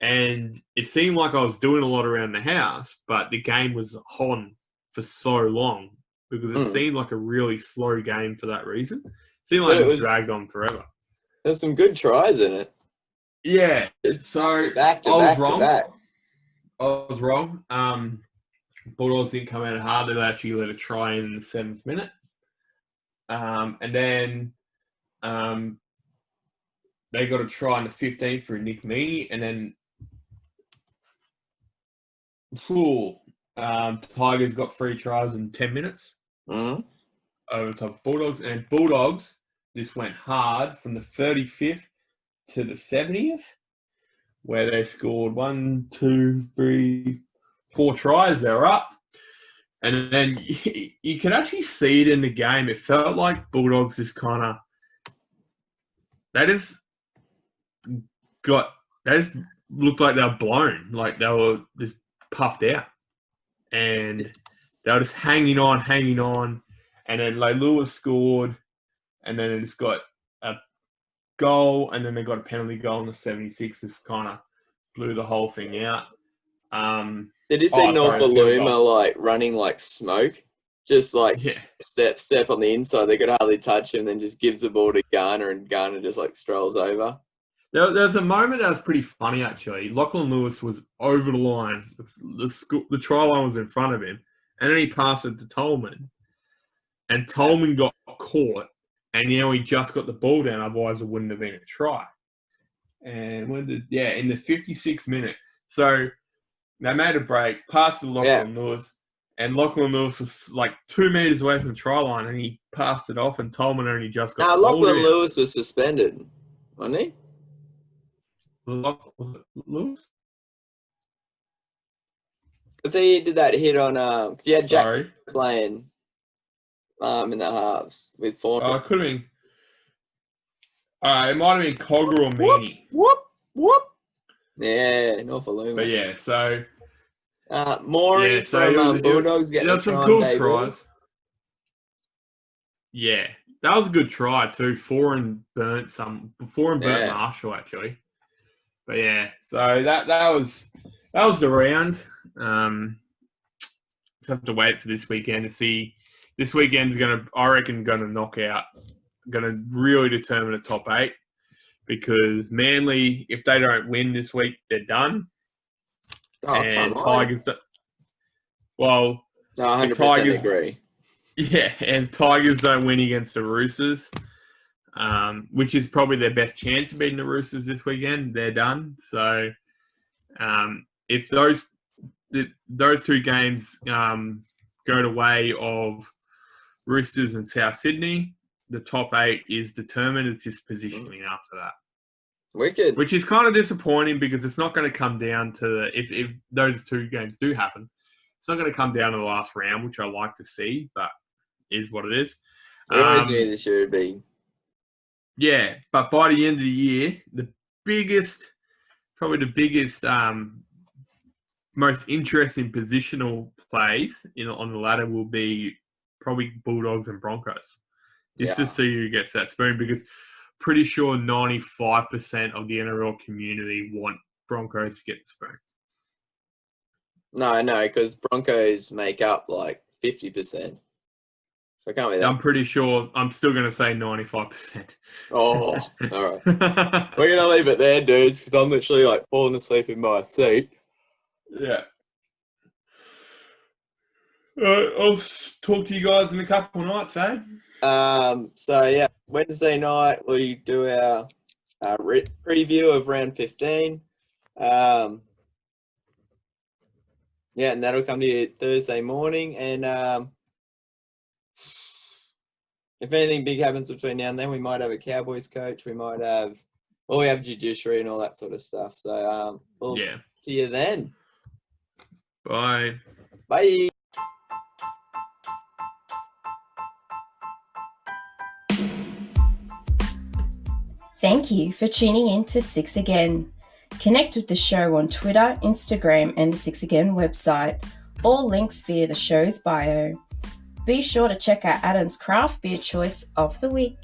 And it seemed like I was doing a lot around the house, but the game was on for so long because it seemed like a really slow game for that reason. It seemed like it was dragged on forever. There's some good tries in it. Yeah. So I was wrong. Bulldogs didn't come out hard. They actually let a try in the 7th minute. And then they got a try in the 15th for Nick Meaney, and then Tigers got 3 tries in 10 minutes over top of Bulldogs. And Bulldogs just went hard from the 35th to the 70th, where they scored 1, 2, 3, 4 tries. They're up. And then you can actually see it in the game. It felt like Bulldogs just kind of... They just looked like they were blown. Like they were just puffed out. And they were just hanging on. And then Lewis scored. And then it just got a goal. And then they got a penalty goal in the 76th. Just kind of blew the whole thing out. Did you see Norfoluma running like smoke? Just step on the inside. They could hardly touch him, then just gives the ball to Garner, and Garner just strolls over. There's a moment that was pretty funny, actually. Lachlan Lewis was over the line. The try line was in front of him. And then he passed it to Tolman. And Tolman got caught. And he just got the ball down. Otherwise, it wouldn't have been a try. And in the 56th minute. So they made a break, passed to Lachlan Lewis. and Lachlan Lewis was like 2 metres away from the try line, and he passed it off, and Tolman only just got Lachlan pulled Lewis was suspended, wasn't he? Was it Lewis? Because he did that hit on Jack Sorry. playing in the halves with Fawn. Oh, it could have been. It might have been Cogger or Meany. Whoop. Yeah, Norfoluma. But yeah, so Maury from Bulldogs getting there's some cool tries. Yeah, that was a good try too. Foreign burnt Marshall actually. But yeah, so that was the round. Just have to wait for this weekend to see. This weekend's gonna knock out, gonna really determine the top 8, because Manly, if they don't win this week, they're done. And Tigers, no, 100% agree. Yeah, and Tigers don't win against the Roosters, which is probably their best chance of beating the Roosters this weekend. They're done. So, if those 2 games go the way of Roosters and South Sydney, the top 8 is determined. It's just positioning after that. Wicked. Which is kind of disappointing, because it's not going to come down to if those 2 games do happen, it's not going to come down to the last round, which I like to see, but is what it is. We always knew this year would be. Yeah, but by the end of the year, the biggest, most interesting positional plays on the ladder will be probably Bulldogs and Broncos. Just to see who gets that spoon, because pretty sure 95% of the NRL community want Broncos to get the spoon. No, because Broncos make up like 50%. So it can't be that. I'm pretty sure. I'm still going to say 95%. Oh, all right. We're going to leave it there, dudes, because I'm literally like falling asleep in my seat. Yeah. I'll talk to you guys in a couple of nights, eh? So yeah, Wednesday night we do our preview of round 15. And that'll come to you Thursday morning. And if anything big happens between now and then, we might have a Cowboys coach. We might have, we have judiciary and all that sort of stuff. So we'll see you then. Bye. Bye. Thank you for tuning in to 6 Again. Connect with the show on Twitter, Instagram, and the 6 Again website. All links via the show's bio. Be sure to check out Adam's Craft Beer Choice of the Week.